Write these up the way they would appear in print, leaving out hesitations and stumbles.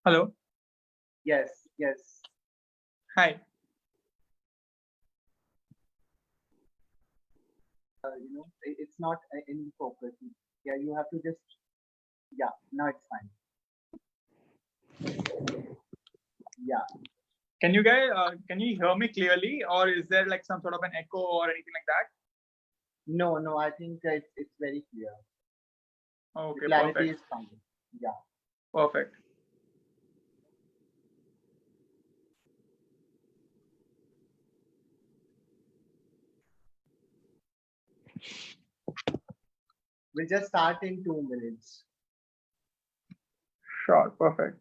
Hello. Yes. Hi. It's not in focus. Yeah, you have to just. Yeah, now it's fine. Yeah. Can you guys can you hear me clearly, or is there like some sort of an echo or anything like that? No. I think it's very clear. Okay, the clarity perfect. is fine. Yeah. Perfect. We'll just start in 2 minutes. Sure. Perfect.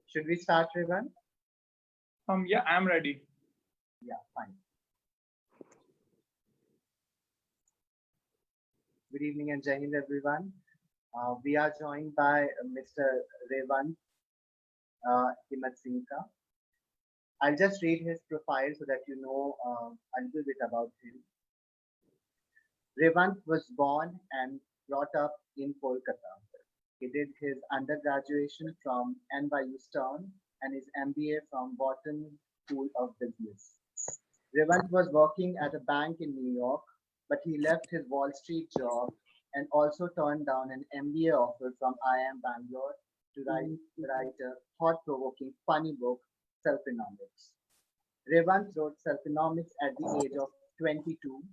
Should we start, Revant? Yeah, I'm ready. Yeah, fine. Good evening and Jai Hind, everyone. We are joined by Mr. Revant Himatsingka. I'll just read his profile so that you know a little bit about him. Revant was born and brought up in Kolkata. He did his undergraduation from NYU Stern and his MBA from Wharton School of Business. Revant was working at a bank in New York, but he left his Wall Street job and also turned down an MBA offer from IIM Bangalore to write a thought-provoking, funny book, Phenomics. Revant wrote Phenomics at the age of 22,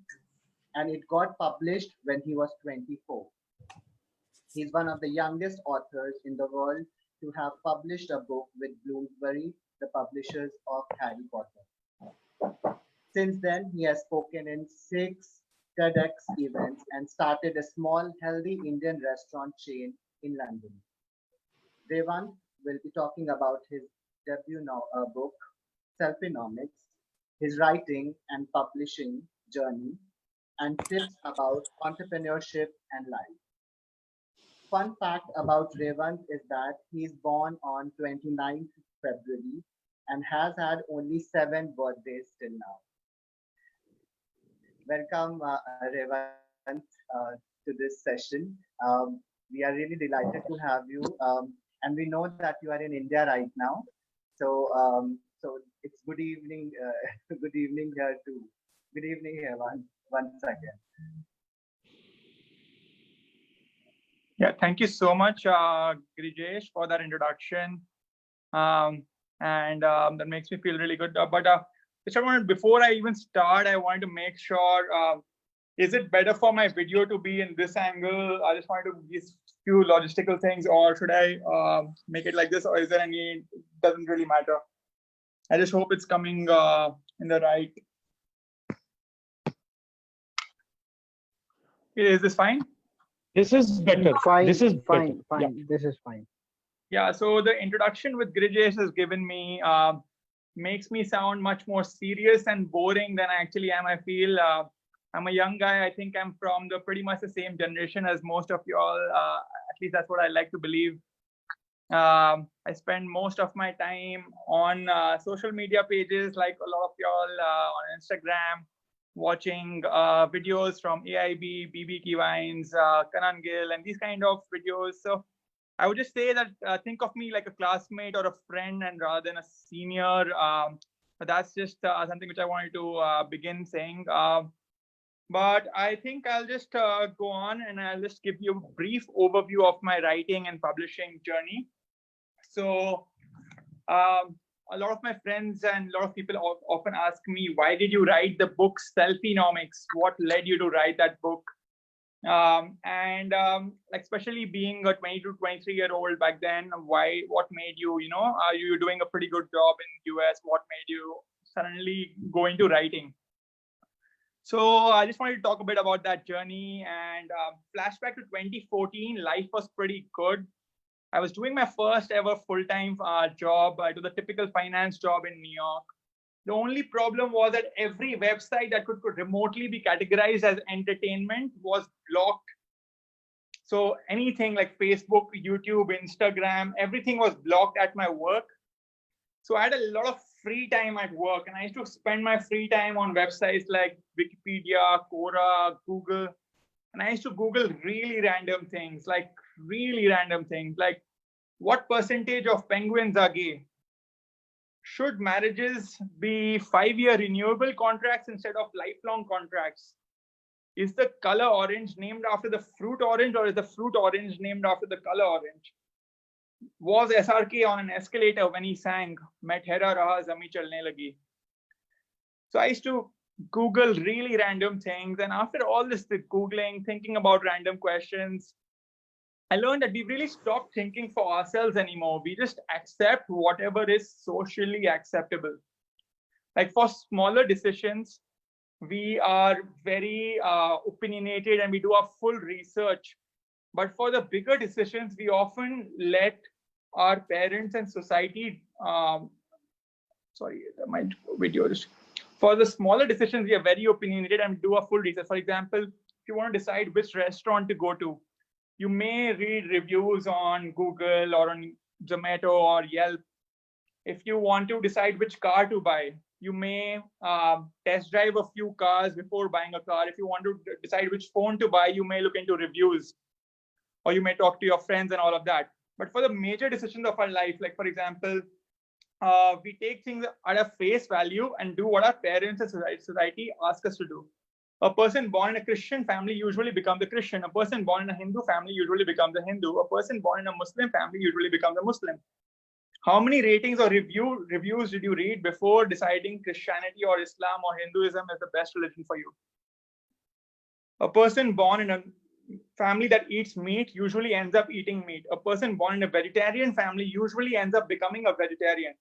and it got published when he was 24. He's one of the youngest authors in the world to have published a book with Bloomsbury, the publishers of Harry Potter. Since then, he has spoken in 6 TEDx events and started a small, healthy Indian restaurant chain in London. Revant will be talking about his debut book, Phenomics, his writing and publishing journey, and tips about entrepreneurship and life. Fun fact about Revant is that he is born on 29th February and has had only 7 birthdays till now. Welcome, Revant, to this session. We are really delighted to have you, and we know that you are in India right now. So it's good evening, good evening here too. Good evening, once again. Yeah, thank you so much, Grijesh, for that introduction. That makes me feel really good. Before I even start, I want to make sure, is it better for my video to be in this angle? I just wanted to give few logistical things, or should I make it like this, or is there any, doesn't really matter. I just hope it's coming in the right. Is this fine? This is better. Fine, this is fine, better. fine. Yeah. This is fine. Yeah, so the introduction with Grijesh has given me makes me sound much more serious and boring than I actually am. I feel I'm a young guy. I think I'm from the pretty much the same generation as most of y'all. At least that's what I like to believe. I spend most of my time on social media pages, like a lot of y'all on Instagram, watching videos from AIB, BB Kivines, Kanan Gill, and these kind of videos. So I would just say that think of me like a classmate or a friend, and rather than a senior. But that's just something which I wanted to begin saying. But I think I'll just go on and I'll just give you a brief overview of my writing and publishing journey. So a lot of my friends and a lot of people often ask me, why did you write the book Phenomics? What led you to write that book? Like especially being a 22, 23-year-old back then, what made you, you were doing a pretty good job in US, what made you suddenly go into writing? So I just wanted to talk a bit about that journey and flashback to 2014, life was pretty good. I was doing my first ever full-time job. I did a typical finance job in New York. The only problem was that every website that could remotely be categorized as entertainment was blocked. So anything like Facebook, YouTube, Instagram, everything was blocked at my work. So I had a lot of free time at work, and I used to spend my free time on websites like Wikipedia, Quora, Google. And I used to Google really random things, like what percentage of penguins are gay? Should marriages be 5-year renewable contracts instead of lifelong contracts? Is the color orange named after the fruit orange, or is the fruit orange named after the color orange? Was SRK on an escalator when he sang "Main Thera Raha Zami Chalne Lagi"? So I used to Google really random things, and after all this Googling, thinking about random questions, I learned that we really stopped thinking for ourselves anymore. We just accept whatever is socially acceptable. Like for smaller decisions, we are very opinionated and we do our full research. But for the bigger decisions, we often let our parents and society, my video is, for the smaller decisions, we are very opinionated and do a full research. For example, if you want to decide which restaurant to go to, you may read reviews on Google or on Zomato or Yelp. If you want to decide which car to buy, you may test drive a few cars before buying a car. If you want to decide which phone to buy, you may look into reviews, or you may talk to your friends and all of that. But for the major decisions of our life, like for example, we take things at a face value and do what our parents and society ask us to do. A person born in a Christian family usually becomes a Christian. A person born in a Hindu family usually becomes a Hindu. A person born in a Muslim family usually becomes a Muslim. How many ratings or reviews did you read before deciding Christianity or Islam or Hinduism is the best religion for you? A person born in a family that eats meat usually ends up eating meat. A person born in a vegetarian family usually ends up becoming a vegetarian.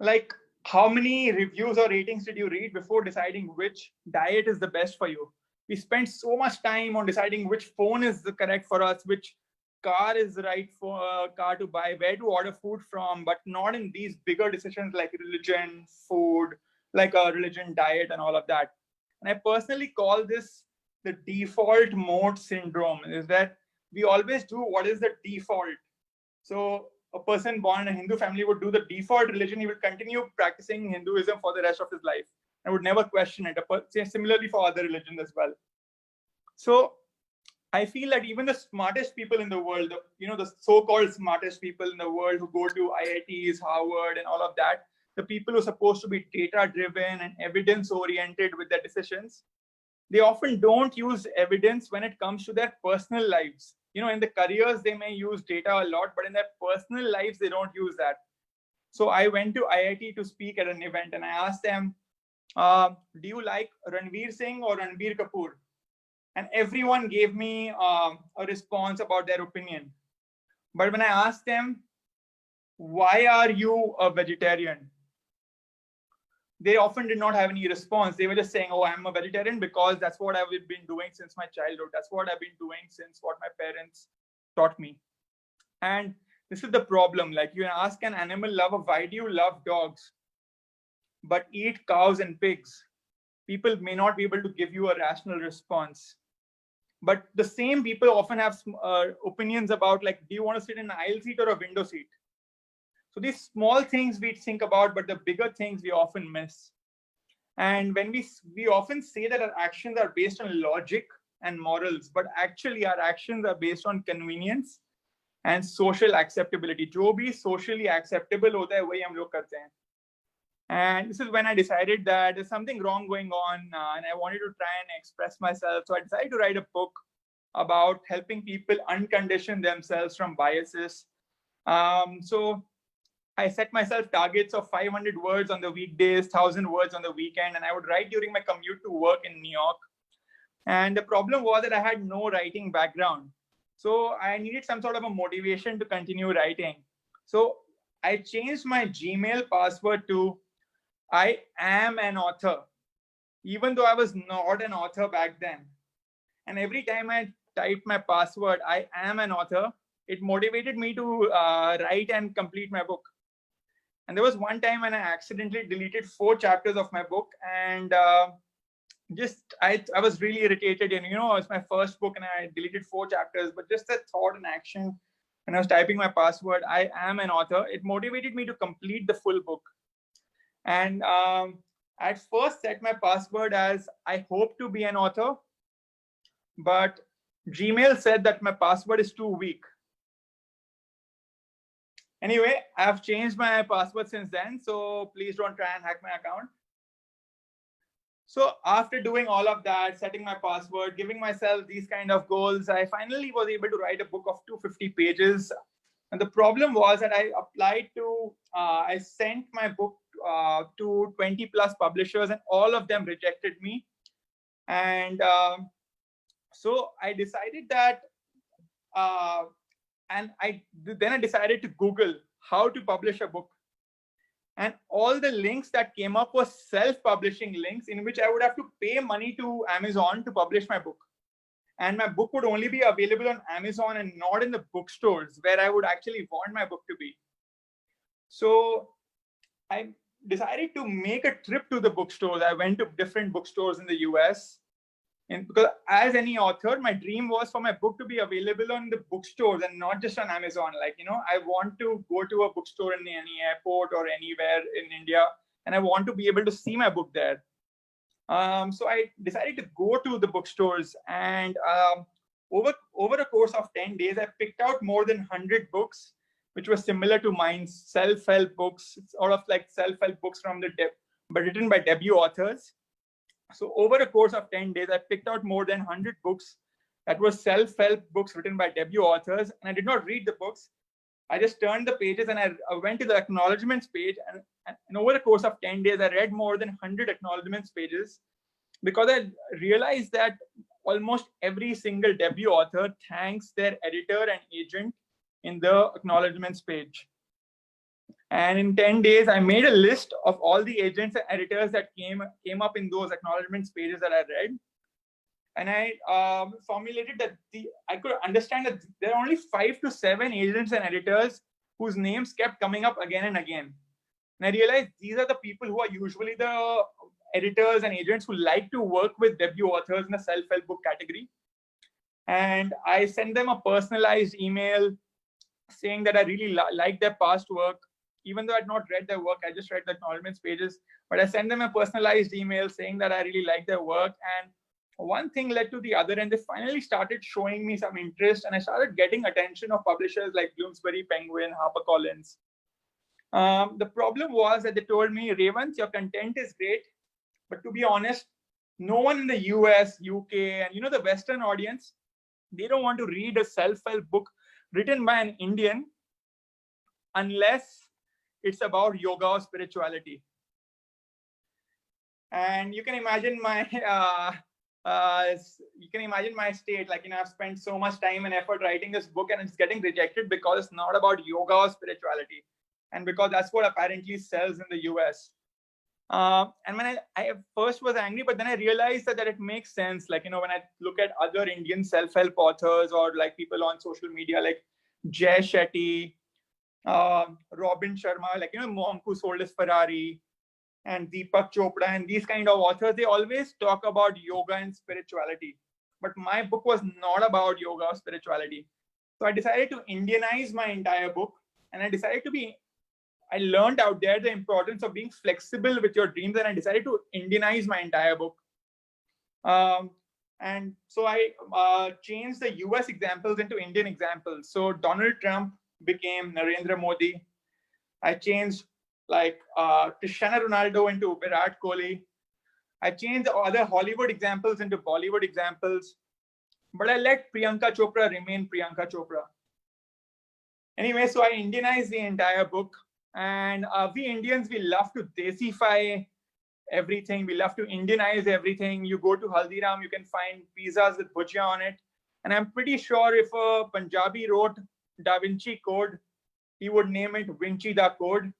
Like, how many reviews or ratings did you read before deciding which diet is the best for you? We spend so much time on deciding which phone is correct for us, which car is the right for car to buy, where to order food from, but not in these bigger decisions like religion, food, like a religion, diet, and all of that. And I personally call this the default mode syndrome, is that we always do what is the default. So a person born in a Hindu family would do the default religion. He will continue practicing Hinduism for the rest of his life and would never question it. Similarly for other religions as well. So I feel that even the smartest people in the world, the so-called smartest people in the world who go to IITs, Harvard, and all of that, the people who are supposed to be data-driven and evidence-oriented with their decisions, they often don't use evidence when it comes to their personal lives. In the careers, they may use data a lot, but in their personal lives, they don't use that. So I went to IIT to speak at an event, and I asked them, do you like Ranveer Singh or Ranbir Kapoor? And everyone gave me a response about their opinion. But when I asked them, why are you a vegetarian? They often did not have any response. They were just saying, oh, I'm a vegetarian because that's what I've been doing since my childhood. That's what I've been doing since what my parents taught me. And This is the problem. Like, you ask an animal lover, why do you love dogs but eat cows and pigs? People may not be able to give you a rational response. But the same people often have opinions about, like, do you want to sit in an aisle seat or a window seat? So these small things we think about, but the bigger things we often miss. And when we often say that our actions are based on logic and morals, but actually our actions are based on convenience and social acceptability. जो भी socially acceptable होता है वही हम लोग करते हैं. And this is when I decided that there's something wrong going on, and I wanted to try and express myself. So I decided to write a book about helping people uncondition themselves from biases. So I set myself targets of 500 words on the weekdays, 1,000 words on the weekend, and I would write during my commute to work in New York. And the problem was that I had no writing background. So I needed some sort of a motivation to continue writing. So I changed my Gmail password to I am an author, even though I was not an author back then. And every time I typed my password, I am an author, it motivated me to write and complete my book. And there was one time when I accidentally deleted 4 chapters of my book, and I was really irritated. And it's my first book and I deleted 4 chapters, but just that thought and action when I was typing my password, I am an author, it motivated me to complete the full book. And at first set my password as I hope to be an author, but Gmail said that my password is too weak. Anyway, I've changed my password since then, so please don't try and hack my account. So after doing all of that, setting my password, giving myself these kind of goals, I finally was able to write a book of 250 pages. And the problem was that I sent my book to 20 plus publishers, and all of them rejected me. And so I decided that, then I decided to Google how to publish a book. And all the links that came up were self-publishing links in which I would have to pay money to Amazon to publish my book. And my book would only be available on Amazon and not in the bookstores where I would actually want my book to be. So I decided to make a trip to the bookstores. I went to different bookstores in the US. And because as any author, my dream was for my book to be available on the bookstores and not just on Amazon. Like, I want to go to a bookstore in any airport or anywhere in India, and I want to be able to see my book there. So I decided to go to the bookstores, and over a course of 10 days, I picked out more than 100 books, which were similar to mine, self-help books, sort of like self-help books but written by debut authors. So over a course of 10 days, I picked out more than 100 books that were self-help books written by debut authors. And I did not read the books. I just turned the pages and I went to the acknowledgements page. And over the course of 10 days, I read more than 100 acknowledgements pages, because I realized that almost every single debut author thanks their editor and agent in the acknowledgements page. And in 10 days, I made a list of all the agents and editors that came up in those acknowledgements pages that I read. And I formulated that I could understand that there are only 5 to 7 agents and editors whose names kept coming up again and again. And I realized these are the people who are usually the editors and agents who like to work with debut authors in the self-help book category. And I sent them a personalized email saying that I really like their past work. Even though I had not read their work, I just read the acknowledgements pages. But I sent them a personalized email saying that I really like their work. And one thing led to the other, and they finally started showing me some interest. And I started getting attention of publishers like Bloomsbury, Penguin, HarperCollins. The problem was that they told me, Revant, your content is great, but to be honest, no one in the US, UK, and the Western audience, they don't want to read a self-help book written by an Indian unless it's about yoga or spirituality. And you can imagine my state. Like, I've spent so much time and effort writing this book, and it's getting rejected because it's not about yoga or spirituality, and because that's what apparently sells in the US. And when I first was angry, but then I realized that it makes sense. Like, when I look at other Indian self-help authors or like people on social media like Jay Shetty Robin Sharma, like, monk who sold his Ferrari, and Deepak Chopra, and these kind of authors, they always talk about yoga and spirituality. But my book was not about yoga or spirituality. So I decided to Indianize my entire book, and I learned out there the importance of being flexible with your dreams, and I decided to Indianize my entire book. And so I changed the US examples into Indian examples. So Donald Trump became Narendra Modi. I changed Cristiano Ronaldo into Virat Kohli. I changed other Hollywood examples into Bollywood examples. But I let Priyanka Chopra remain Priyanka Chopra. Anyway, so I Indianized the entire book. And we Indians, we love to Desify everything. We love to Indianize everything. You go to Haldiram, you can find pizzas with bhujia on it. And I'm pretty sure if a Punjabi wrote Da Vinci Code, he would name it Vinci da Code.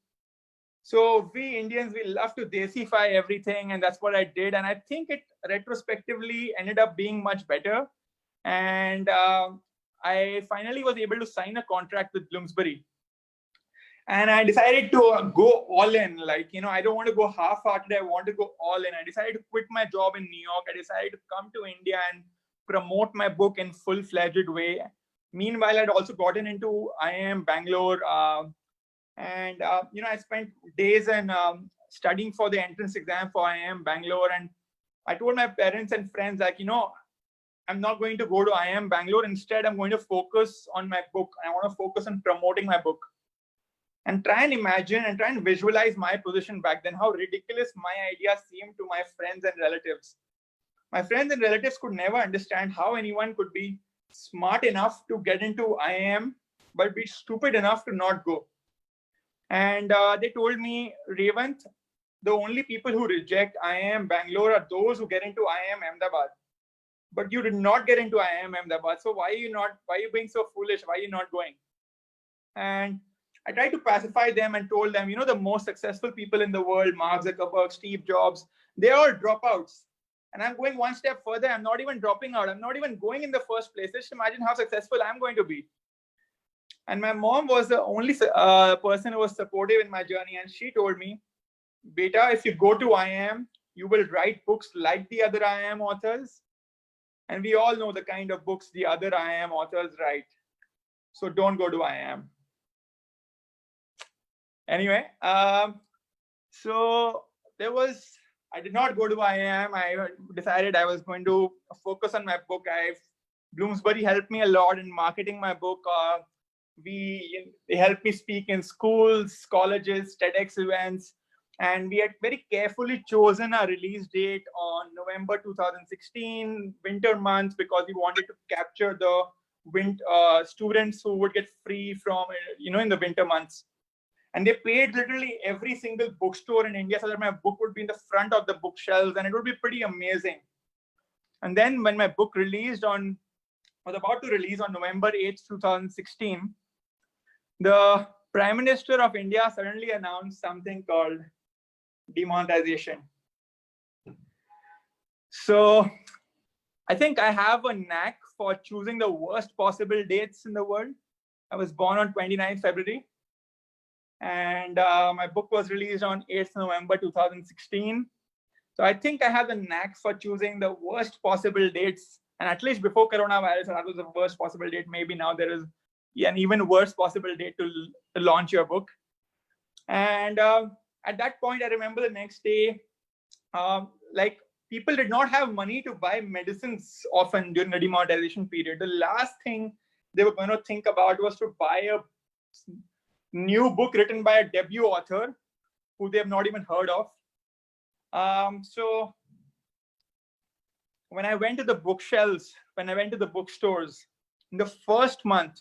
So we Indians, we love to Desify everything. And that's what I did. And I think it retrospectively ended up being much better. And I finally was able to sign a contract with Bloomsbury. And I decided to go all in. I don't want to go half-hearted. I want to go all in. I decided to quit my job in New York. I decided to come to India and promote my book in full-fledged way. Meanwhile, I'd also gotten into IIM Bangalore. I spent days and studying for the entrance exam for IIM Bangalore. And I told my parents and friends, I'm not going to go to IIM Bangalore. Instead, I'm going to focus on my book. I want to focus on promoting my book. And try and imagine and try and visualize my position back then, how ridiculous my idea seemed to my friends and relatives. My friends and relatives could never understand how anyone could be smart enough to get into IIM, but be stupid enough to not go. And they told me, Revant, the only people who reject IIM Bangalore are those who get into IIM Ahmedabad. But you did not get into IIM Ahmedabad. So why are you being so foolish? Why are you not going? And I tried to pacify them and told them, the most successful people in the world, Mark Zuckerberg, Steve Jobs, they're all dropouts. And I'm going one step further. I'm not even dropping out. I'm not even going in the first place. Just imagine how successful I'm going to be. And my mom was the only person who was supportive in my journey. And she told me, Beta, if you go to IIM, you will write books like the other IIM authors. And we all know the kind of books the other IIM authors write. So don't go to IIM. Anyway, so I did not go to IIM. I decided I was going to focus on my book. Bloomsbury helped me a lot in marketing my book. They helped me speak in schools, colleges, TEDx events. And we had very carefully chosen our release date on November 2016, winter months, because we wanted to capture the students who would get free from, in the winter months. And they paid literally every single bookstore in India so that my book would be in the front of the bookshelves, and it would be pretty amazing. And then when my book was about to release on November 8th, 2016, the Prime Minister of India suddenly announced something called demonetization. So I think I have a knack for choosing the worst possible dates in the world. I was born on 29th February. And my book was released on 8th November 2016. So I think I have the knack for choosing the worst possible dates. And at least before coronavirus, that was the worst possible date. Maybe now there is an even worse possible date to launch your book. And at that point, I remember the next day, people did not have money to buy medicines often during the demonetization period. The last thing they were going to think about was to buy a new book written by a debut author who they have not even heard of. So when I went to the bookshelves, when I went to the bookstores, in the first month,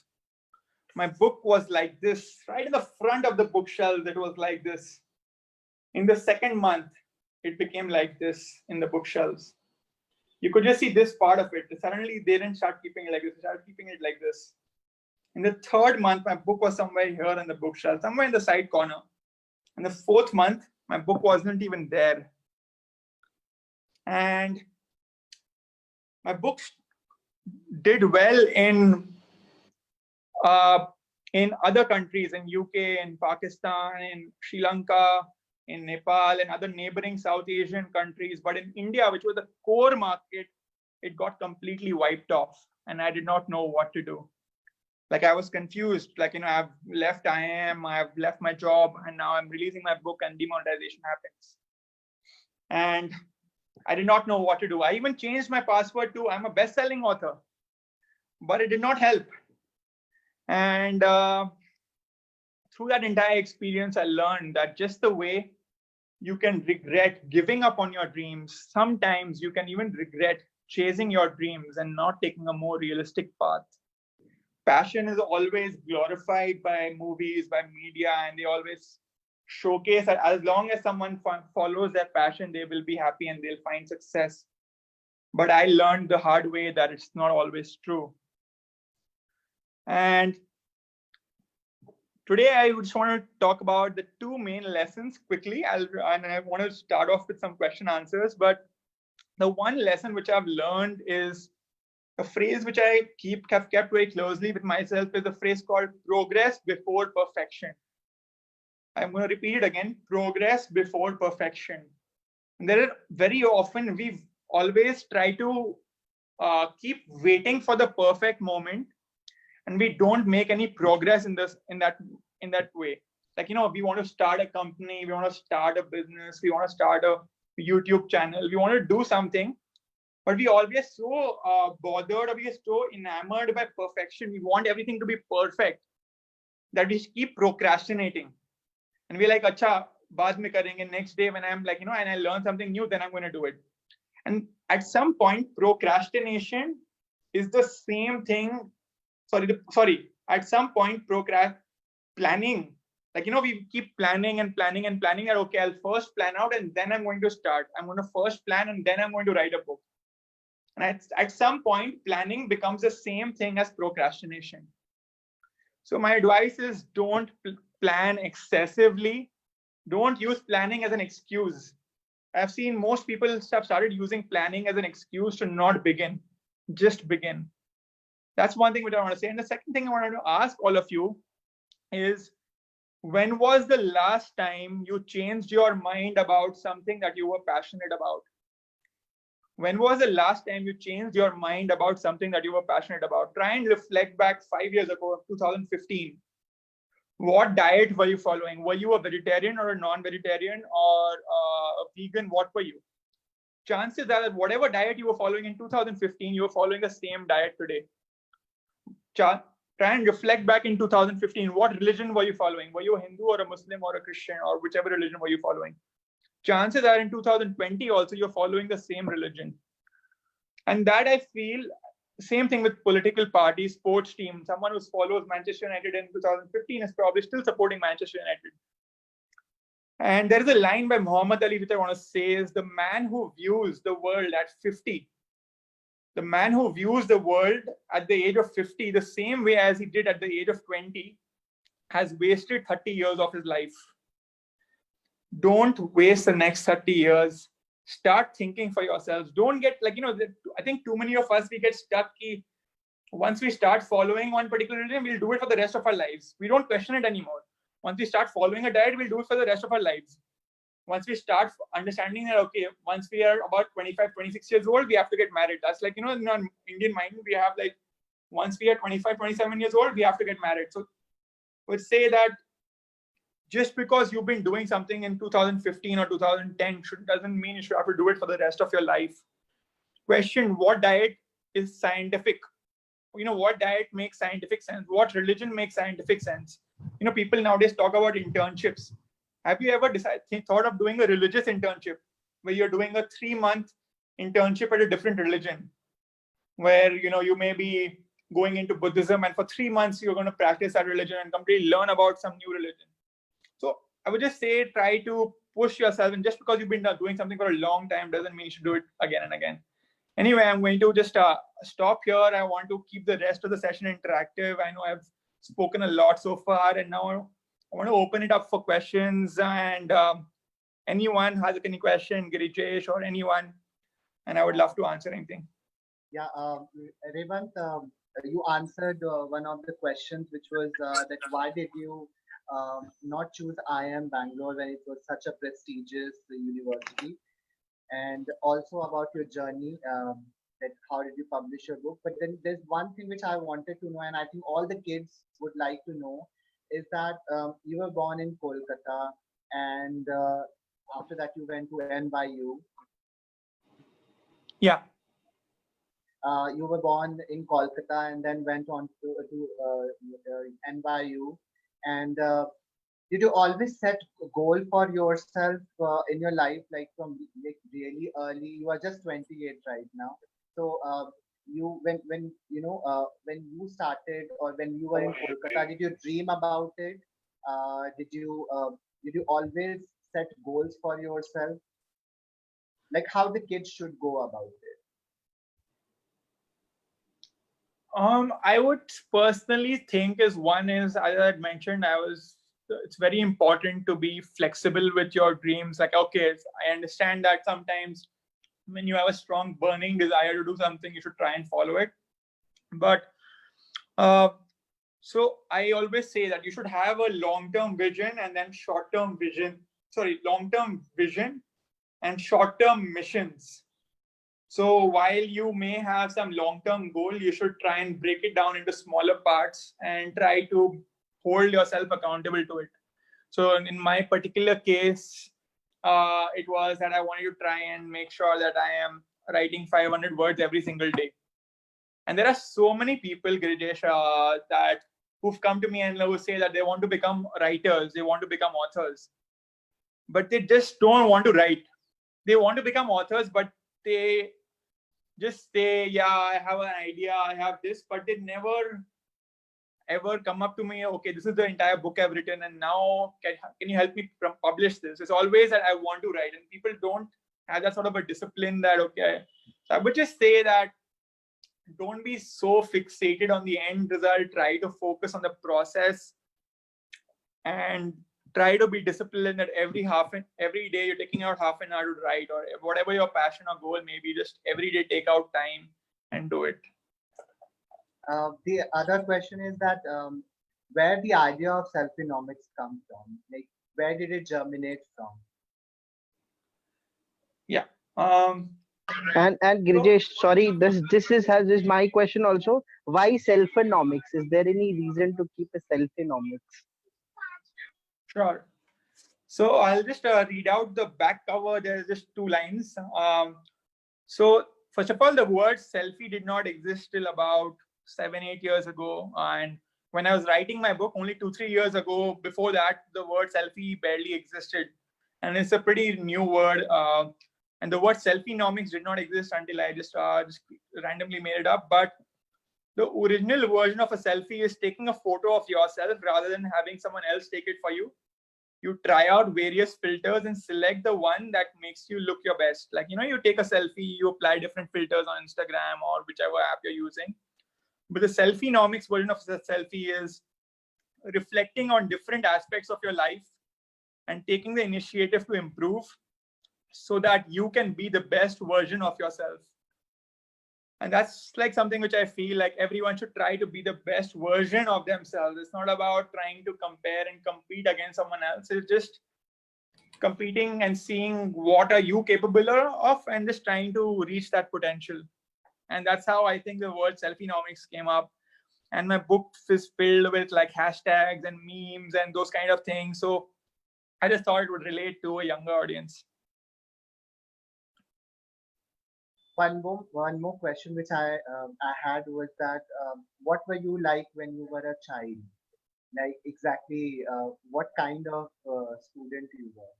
my book was like this. Right in the front of the bookshelves, it was like this. In the second month, it became like this in the bookshelves. You could just see this part of it. Suddenly, they didn't start keeping it like this. They started keeping it like this. In the third month, my book was somewhere here in the bookshelf, somewhere in the side corner. In the fourth month, my book wasn't even there. And my books did well in in other countries, in UK, in Pakistan, in Sri Lanka, in Nepal, and other neighboring South Asian countries. But in India, which was the core market, it got completely wiped off, and I did not know what to do. Like, I was confused. Like, I've left IIM, I've left my job, and now I'm releasing my book, and demonetization happens. And I did not know what to do. I even changed my password to I'm a best-selling author, but it did not help. And through that entire experience, I learned that just the way you can regret giving up on your dreams, sometimes you can even regret chasing your dreams and not taking a more realistic path. Passion is always glorified by movies, by media, and they always showcase that as long as someone follows their passion, they will be happy and they'll find success. But I learned the hard way that it's not always true. And today, I just want to talk about the two main lessons quickly. And I want to start off with some question answers. But the one lesson which I've learned is a phrase which I have kept very closely with myself, is a phrase called progress before perfection. I'm going to repeat it again: progress before perfection. And there are very often we always try to keep waiting for the perfect moment, and we don't make any progress in that way. Like, we want to start a company, we want to start a business, we want to start a YouTube channel, we want to do something, but we always so bothered, or we are so enamored by perfection. We want everything to be perfect that we keep procrastinating. And we're like, acha, baad mein karenge, next day when I'm like, and I learn something new, then I'm going to do it. And at some point, procrastination is the same thing. At some point, planning, like, we keep planning and planning and planning that, okay, I'll first plan out and then I'm going to start. I'm going to first plan and then I'm going to write a book. And at some point, planning becomes the same thing as procrastination. So my advice is, don't plan excessively. Don't use planning as an excuse. I've seen most people have started using planning as an excuse to not begin. Just begin. That's one thing which I want to say. And the second thing I wanted to ask all of you is, when was the last time you changed your mind about something that you were passionate about? When was the last time you changed your mind about something that you were passionate about? Try and reflect back 5 years ago, 2015. What diet were you following? Were you a vegetarian or a non-vegetarian or a vegan? What were you? Chances are that whatever diet you were following in 2015, you were following the same diet today. Try and reflect back in 2015. What religion were you following? Were you a Hindu or a Muslim or a Christian, or whichever religion were you following? Chances are in 2020 also you're following the same religion. And that, I feel, same thing with political parties, sports teams. Someone who follows Manchester United in 2015 is probably still supporting Manchester United. And there is a line by Muhammad Ali which I want to say is, the man who views the world at 50, the man who views the world at the age of 50 the same way as he did at the age of 20 has wasted 30 years of his life. Don't waste the next 30 years. Start thinking for yourselves. Don't get like, I think too many of us, we get stuck. Once we start following one particular religion, we'll do it for the rest of our lives. We don't question it anymore. Once we start following a diet, we'll do it for the rest of our lives. Once we start understanding that, okay, once we are about 25, 26 years old, we have to get married. That's like, in our Indian mind, we have like, once we are 25, 27 years old, we have to get married. So I would say that just because you've been doing something in 2015 or 2010 doesn't mean you should have to do it for the rest of your life. Question: what diet is scientific? What diet makes scientific sense? What religion makes scientific sense? People nowadays talk about internships. Have you ever thought of doing a religious internship where you're doing a 3-month internship at a different religion, where you may be going into Buddhism, and for 3 months you're going to practice that religion and completely learn about some new religion? So I would just say, try to push yourself. And just because you've been doing something for a long time doesn't mean you should do it again and again. Anyway, I'm going to just stop here. I want to keep the rest of the session interactive. I know I've spoken a lot so far, and now I want to open it up for questions. And anyone has any question, Girijesh or anyone, and I would love to answer anything. Yeah, Revant, you answered one of the questions, which was that why did you not choose IIM Bangalore when it was such a prestigious university, and also about your journey. That how did you publish your book? But then there's one thing which I wanted to know, and I think all the kids would like to know, is that you were born in Kolkata, and after that you went to NYU. Yeah. You were born in Kolkata and then went on to NYU. And did you always set a goal for yourself in your life, like from like really early? You are just 28 right now. So you when you know when you started or when you were in Kolkata, did you dream about it? Did you always set goals for yourself? Like how the kids should go about it? I would personally think is one is, as I had mentioned, it's very important to be flexible with your dreams. Like, okay, I understand that sometimes when you have a strong burning desire to do something, you should try and follow it. But so I always say that you should have a long-term vision and then short-term vision. Sorry, long-term vision and short-term missions. So while you may have some long-term goal, you should try and break it down into smaller parts and try to hold yourself accountable to it. So in my particular case, it was that I wanted to try and make sure that I am writing 500 words every single day. And there are so many people, Girijesh, that who've come to me and will say that they want to become writers, they want to become authors, but they just don't want to write. They want to become authors, but they just say, yeah, I have an idea, I have this, but they never ever come up to me, okay, this is the entire book I've written, and now can you help me publish this? It's always that I want to write, and people don't have that sort of a discipline that, okay. So I would just say that don't be so fixated on the end result. Try to focus on the process and try to be disciplined that every day you're taking out half an hour to write, or whatever your passion or goal may be, just every day take out time and do it. The other question is that where the idea of self-phenomics come from? Like, where did it germinate from? Yeah. And Grijesh, sorry, this is my question also. Why self-phenomics? Is there any reason to keep a self-phenomics? Sure. So I'll just read out the back cover. There's just 2 lines. So first of all, the word selfie did not exist till about 7-8 years ago. And when I was writing my book, only 2-3 years ago, before that, the word selfie barely existed. And it's a pretty new word. And the word selfienomics did not exist until I just randomly made it up. But the original version of a selfie is taking a photo of yourself rather than having someone else take it for you. You try out various filters and select the one that makes you look your best. Like, you take a selfie, you apply different filters on Instagram or whichever app you're using. But the selfienomics version of the selfie is reflecting on different aspects of your life and taking the initiative to improve so that you can be the best version of yourself. And that's like something which I feel like everyone should try to be the best version of themselves. It's not about trying to compare and compete against someone else. It's just competing and seeing what are you capable of and just trying to reach that potential. And that's how I think the word selfienomics came up. And my book is filled with like hashtags and memes and those kind of things. So I just thought it would relate to a younger audience. One more question which I had was that what were you like when you were a child? Like exactly what kind of student you were?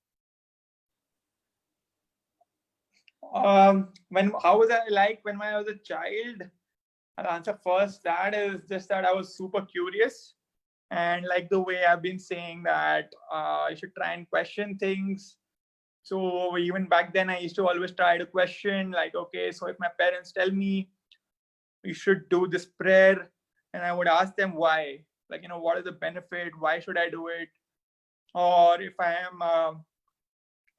How was I like when I was a child? I'll answer first. That is just that I was super curious, and like the way I've been saying that I should try and question things. So even back then, I used to always try to question, like, okay, so if my parents tell me you should do this prayer, and I would ask them why, like, what is the benefit? Why should I do it? Or if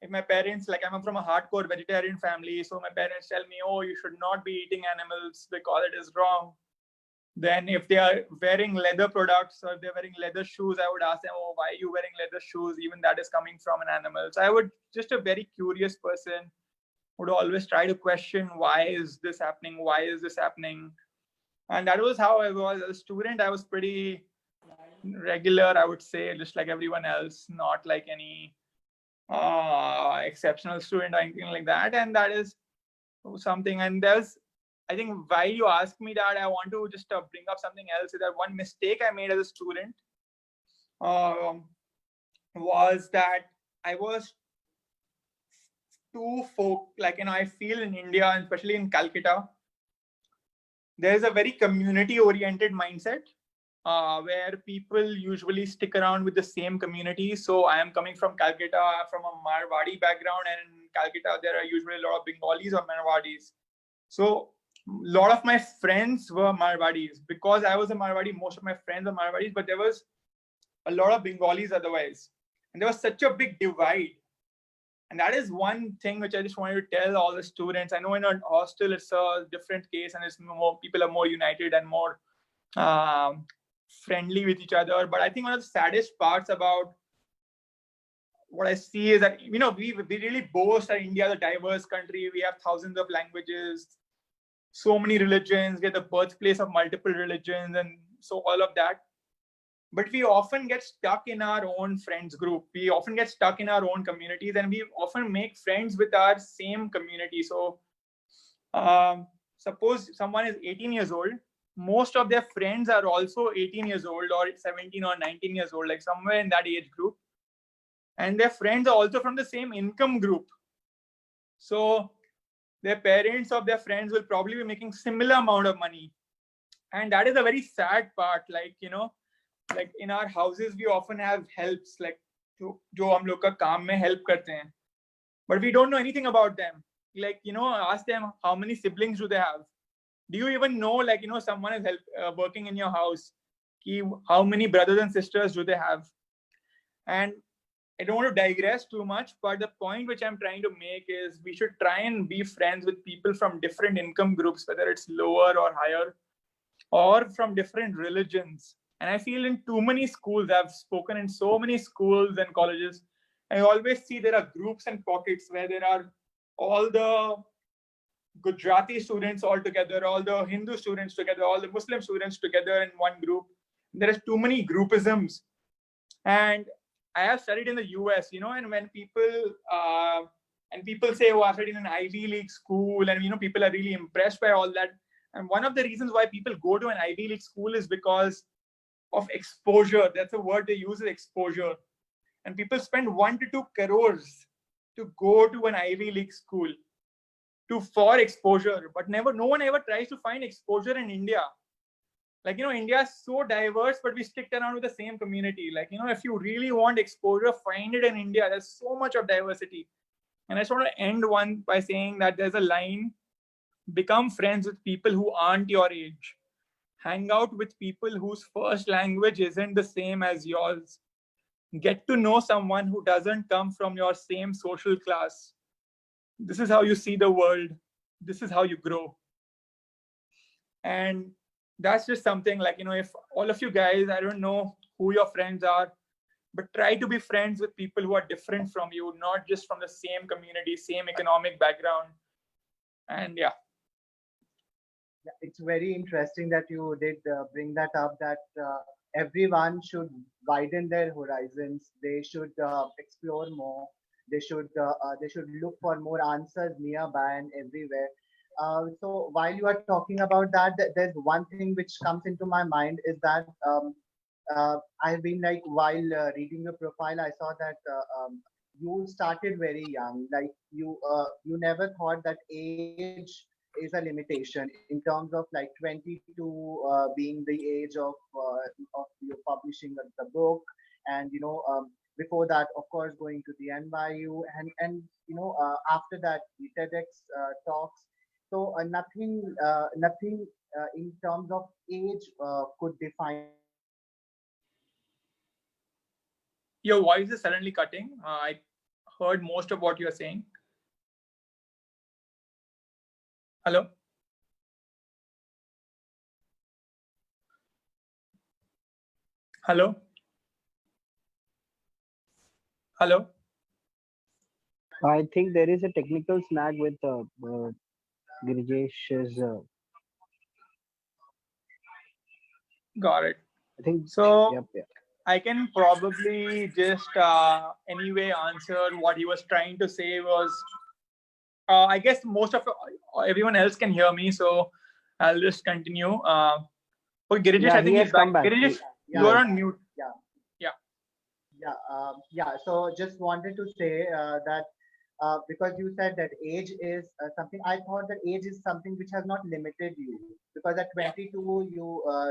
my parents, like I'm from a hardcore vegetarian family, so my parents tell me, oh, you should not be eating animals because it is wrong. Then if they are wearing leather products or if they're wearing leather shoes, I would ask them, oh, why are you wearing leather shoes? Even that is coming from an animal. So I would, just a very curious person, would always try to question, why is this happening? Why is this happening? And that was how I was as a student. I was pretty regular, I would say, just like everyone else, not like any exceptional student or anything like that. And that is something. And there's, I think, why you asked me that, I want to just bring up something else. Is that one mistake I made as a student was that I was too I feel in India, and especially in Calcutta, there is a very community-oriented mindset where people usually stick around with the same community. So I am coming from Calcutta, from a Marwadi background, and in Calcutta there are usually a lot of Bengalis or Marwadis. So a lot of my friends were Marwadis. Because I was a Marwadi, most of my friends are Marwadis, but there was a lot of Bengalis otherwise. And there was such a big divide. And that is one thing which I just wanted to tell all the students. I know in a hostel it's a different case, and it's more, people are more united and more friendly with each other. But I think one of the saddest parts about what I see is that, we really boast that India is a diverse country. We have thousands of languages, so many religions, we're the birthplace of multiple religions, and so all of that. But we often get stuck in our own friends group. We often get stuck in our own communities, and we often make friends with our same community. So suppose someone is 18 years old, most of their friends are also 18 years old or 17 or 19 years old, like somewhere in that age group. And their friends are also from the same income group. So their parents of their friends will probably be making similar amount of money. And that is a very sad part. Like in our houses, we often have helps, like jo hum log ka kaam mein help karte hain, but we don't know anything about them. Like, ask them how many siblings do they have. Do you even know, like, someone is working in your house, how many brothers and sisters do they have? And I don't want to digress too much, but the point which I'm trying to make is we should try and be friends with people from different income groups, whether it's lower or higher, or from different religions. And I feel in too many schools, I've spoken in so many schools and colleges, I always see there are groups and pockets where there are all the Gujarati students all together, all the Hindu students together, all the Muslim students together in one group. There is too many groupisms. And I have studied in the US, and when people say, oh, I studied in an Ivy League school, and, people are really impressed by all that. And one of the reasons why people go to an Ivy League school is because of exposure. That's the word they use, is exposure. And people spend 1 to 2 crores to go to an Ivy League school for exposure. But no one ever tries to find exposure in India. Like, India is so diverse, but we stick around with the same community. Like, if you really want exposure, find it in India. There's so much of diversity. And I just want to end one by saying that there's a line: become friends with people who aren't your age. Hang out with people whose first language isn't the same as yours. Get to know someone who doesn't come from your same social class. This is how you see the world. This is how you grow. And that's just something like, if all of you guys, I don't know who your friends are, but try to be friends with people who are different from you, not just from the same community, same economic background. And yeah. It's very interesting that you did bring that up, that everyone should widen their horizons. They should explore more. They should look for more answers nearby and everywhere. So while you are talking about that, there's one thing which comes into my mind is that I've been like, while reading your profile, I saw that you started very young. Like you never thought that age is a limitation in terms of like 22 being the age of your publishing the book, and before that, of course, going to the NYU, and after that the TEDx talks. So nothing in terms of age could define. Your voice is suddenly cutting. I heard most of what you're saying. Hello? Hello? Hello? I think there is a technical snag with Grijesh's. Got it. I think. So Yep. I can probably just anyway answer what he was trying to say was, I guess most of everyone else can hear me, so I'll just continue. Okay, Girish, Yeah, I think he he's has back. come back. Girish, Yeah. you are on mute. Yeah. So just wanted to say that because you said that age is something, I thought that age is something which has not limited you. Because at 22 you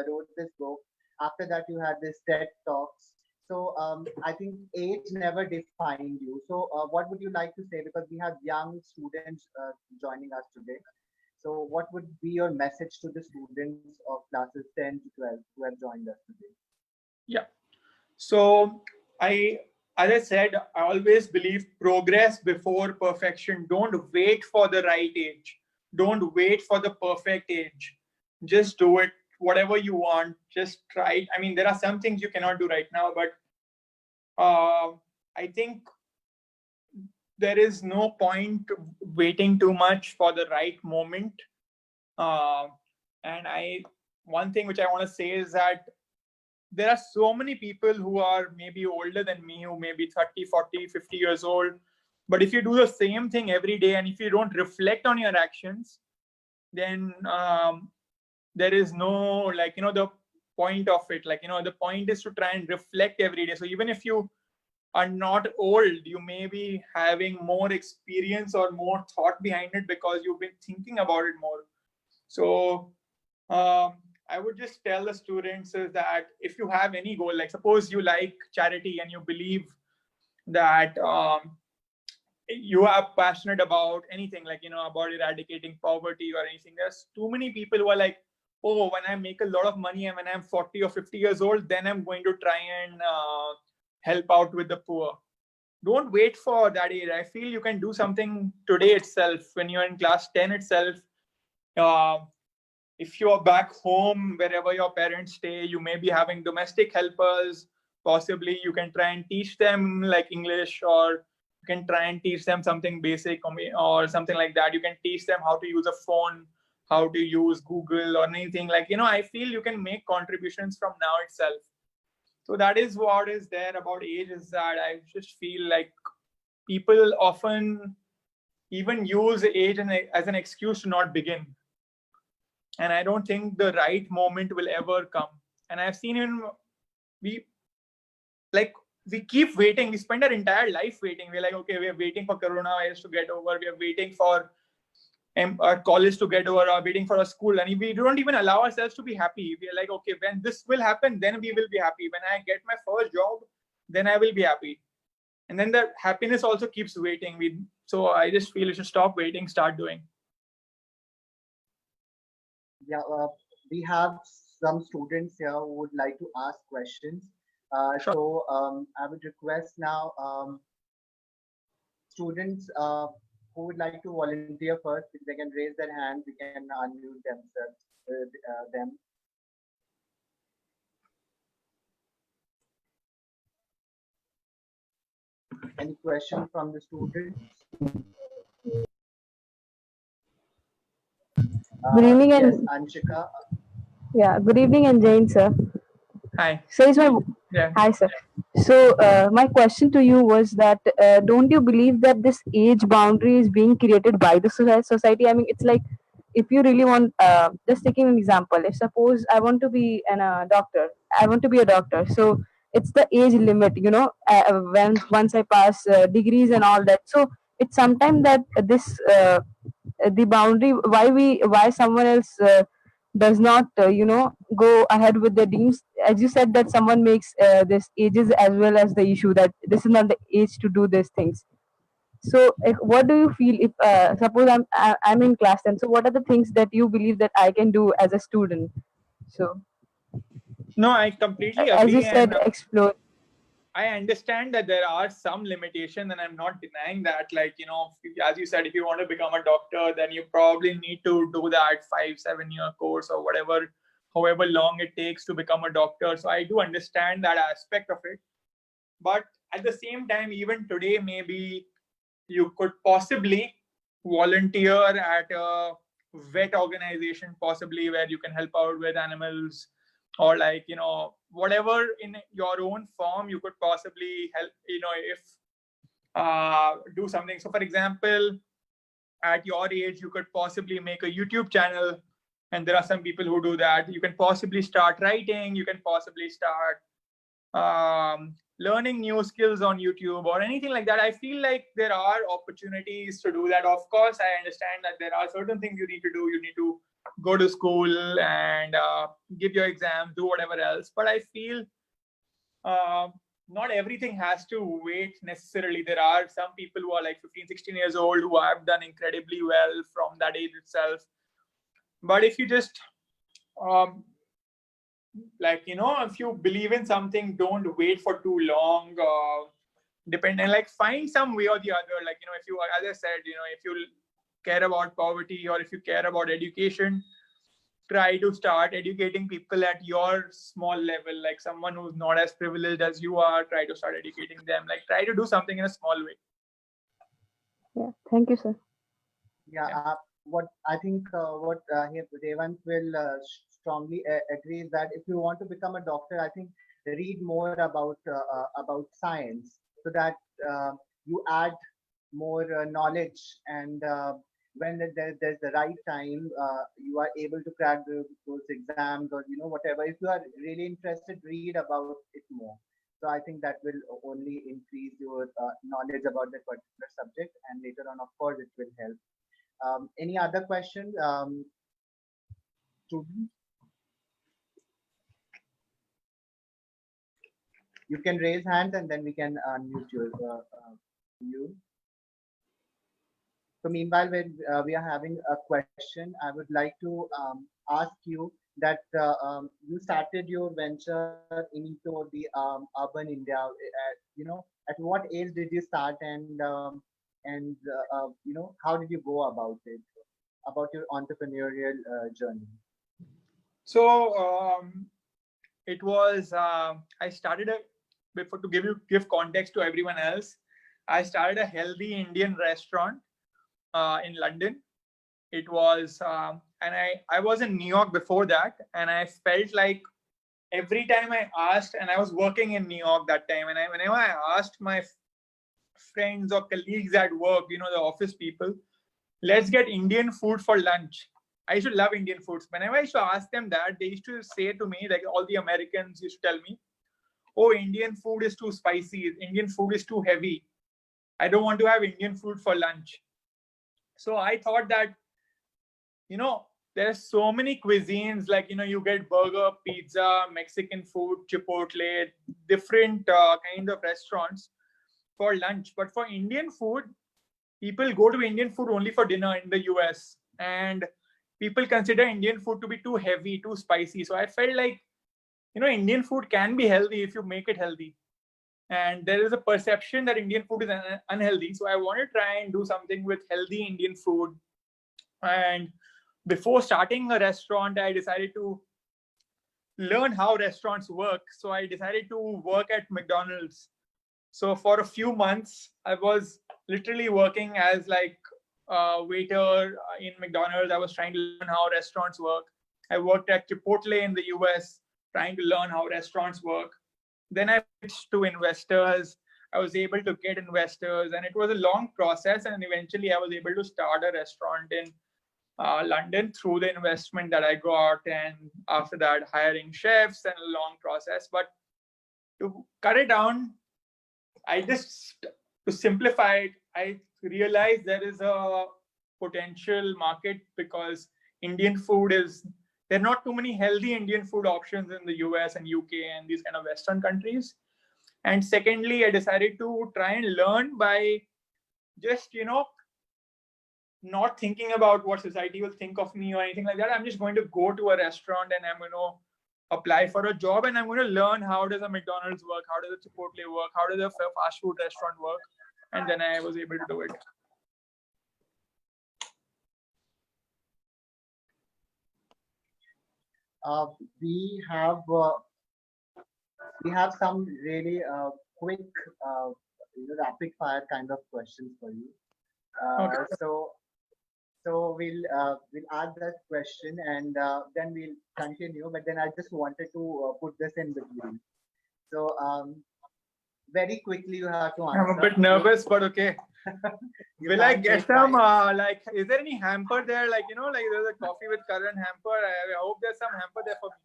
wrote this book. After that you had this TED talks. So I think age never defined you. So what would you like to say? Because we have young students joining us today. So what would be your message to the students of classes 10 to 12 who have joined us today? Yeah. So as I said, I always believe progress before perfection. Don't wait for the right age. Don't wait for the perfect age. Just do it. Whatever you want, just try it. I mean, there are some things you cannot do right now, but I think there is no point waiting too much for the right moment. And one thing which I want to say is that there are so many people who are maybe older than me, who may be 30, 40, 50 years old. But if you do the same thing every day and if you don't reflect on your actions, then there is no, the point of it. The point is to try and reflect every day. So even if you are not old, you may be having more experience or more thought behind it because you've been thinking about it more. So I would just tell the students is that if you have any goal, like suppose you like charity and you believe that you are passionate about anything, about eradicating poverty or anything, there's too many people who are like, oh, when I make a lot of money and when I'm 40 or 50 years old, then I'm going to try and help out with the poor. Don't wait for that age. I feel you can do something today itself. When you're in class 10 itself, if you're back home, wherever your parents stay, you may be having domestic helpers. Possibly you can try and teach them like English, or you can try and teach them something basic or something like that. You can teach them how to use a phone, how to use Google or anything. I feel you can make contributions from now itself. So that is what is there about age, is that I just feel like people often even use age as an excuse to not begin. And I don't think the right moment will ever come. And I've seen we keep waiting. We spend our entire life waiting. We're like, okay, we are waiting for coronavirus to get over. We are waiting for our college to get over, or waiting for our school. And we don't even allow ourselves to be happy. We're like, okay, when this will happen, then we will be happy. When I get my first job, then I will be happy. And then the happiness also keeps waiting. So I just feel you should stop waiting, start doing. Yeah, we have some students here who would like to ask questions. Sure. So I would request now students who would like to volunteer first, if they can raise their hand, we can unmute them. Any question from the students? Good evening, yes, and Anshika. yeah, good evening, and Jane, sir. Hi. So is my Yeah. hi, sir. So my question to you was that don't you believe that this age boundary is being created by the society? I mean, it's like if you really want, just taking an example, if suppose I want to be doctor, I want to be a doctor, so it's the age limit, when once I pass degrees and all that. So it's sometimes that this the boundary why someone else does not go ahead with the dreams, as you said that someone makes this ages as well as the issue that this is not the age to do these things. So what do you feel if suppose I'm in class 10, so what are the things that you believe that I can do as a student? So No, I completely as you agree. said, And explore. I understand that there are some limitations, and I'm not denying that. As you said, if you want to become a doctor, then you probably need to do that 5-7 year course or whatever, however long it takes to become a doctor. So I do understand that aspect of it. But at the same time, even today, maybe you could possibly volunteer at a vet organization, possibly where you can help out with animals, or like, whatever in your own form you could possibly help, if do something. So for example, at your age, you could possibly make a YouTube channel, and there are some people who do that. You can possibly start writing, you can possibly start learning new skills on YouTube or anything like that. I feel like there are opportunities to do that. Of course, I understand that there are certain things you need to do. You need to go to school and give your exam, do whatever else. But I feel not everything has to wait necessarily. There are some people who are like 15, 16 years old who have done incredibly well from that age itself. But if you just if you believe in something, don't wait for too long. Find some way or the other. If you, as I said, if you care about poverty or if you care about education, try to start educating people at your small level. Like someone who's not as privileged as you are, try to start educating them. Try to do something in a small way. Yeah, thank you, sir. Yeah, what I think what Revant will strongly agree is that if you want to become a doctor, I think read more about science, so that you add more knowledge, and when there's the right time, you are able to crack those exams, or whatever. If you are really interested, read about it more. So I think that will only increase your knowledge about that particular subject, and later on, of course, it will help. Any other questions, students? You can raise hands and then we can unmute you. So meanwhile, when we are having a question, I would like to ask you that you started your venture into the urban India. At what age did you start, and how did you go about it, about your entrepreneurial journey? So it was I started before, to give context to everyone else, I started a healthy Indian restaurant in London. It was and I was in New York before that, and I felt like every time I asked, and I was working in New York that time, and whenever I asked my friends or colleagues at work, the office people, let's get Indian food for lunch. I used to love Indian foods. Whenever I used to ask them that, they used to say to me, like all the Americans used to tell me, oh, Indian food is too spicy. Indian food is too heavy. I don't want to have Indian food for lunch. So I thought that, there's so many cuisines, like, you get burger, pizza, Mexican food, Chipotle, different kind of restaurants for lunch. But for Indian food, people go to Indian food only for dinner in the US. And people consider Indian food to be too heavy, too spicy. So I felt like, Indian food can be healthy if you make it healthy. And there is a perception that Indian food is unhealthy. So I want to try and do something with healthy Indian food. And before starting a restaurant, I decided to learn how restaurants work. So I decided to work at McDonald's. So for a few months, I was literally working as like a waiter in McDonald's. I was trying to learn how restaurants work. I worked at Chipotle in the US, trying to learn how restaurants work. Then I pitched to investors. I was able to get investors, and it was a long process. And eventually I was able to start a restaurant in London through the investment that I got. And after that, hiring chefs, and a long process. But to cut it down, to simplify it, I realized there is a potential market, because Indian food there are not too many healthy Indian food options in the US and UK and these kind of Western countries. And secondly, I decided to try and learn by just, not thinking about what society will think of me or anything like that. I'm just going to go to a restaurant and I'm going to apply for a job, and I'm going to learn how does a McDonald's work, how does a Chipotle work, how does a fast food restaurant work, and then I was able to do it. We have some really quick, rapid fire kind of questions for you. Okay. So we'll ask that question and then we'll continue. But then I just wanted to put this in between. So very quickly you have to answer. I'm a bit nervous, but okay. You Will I can't get take some, time. like, is there any hamper there? Like, like there's a coffee with currant hamper. I hope there's some hamper there for me.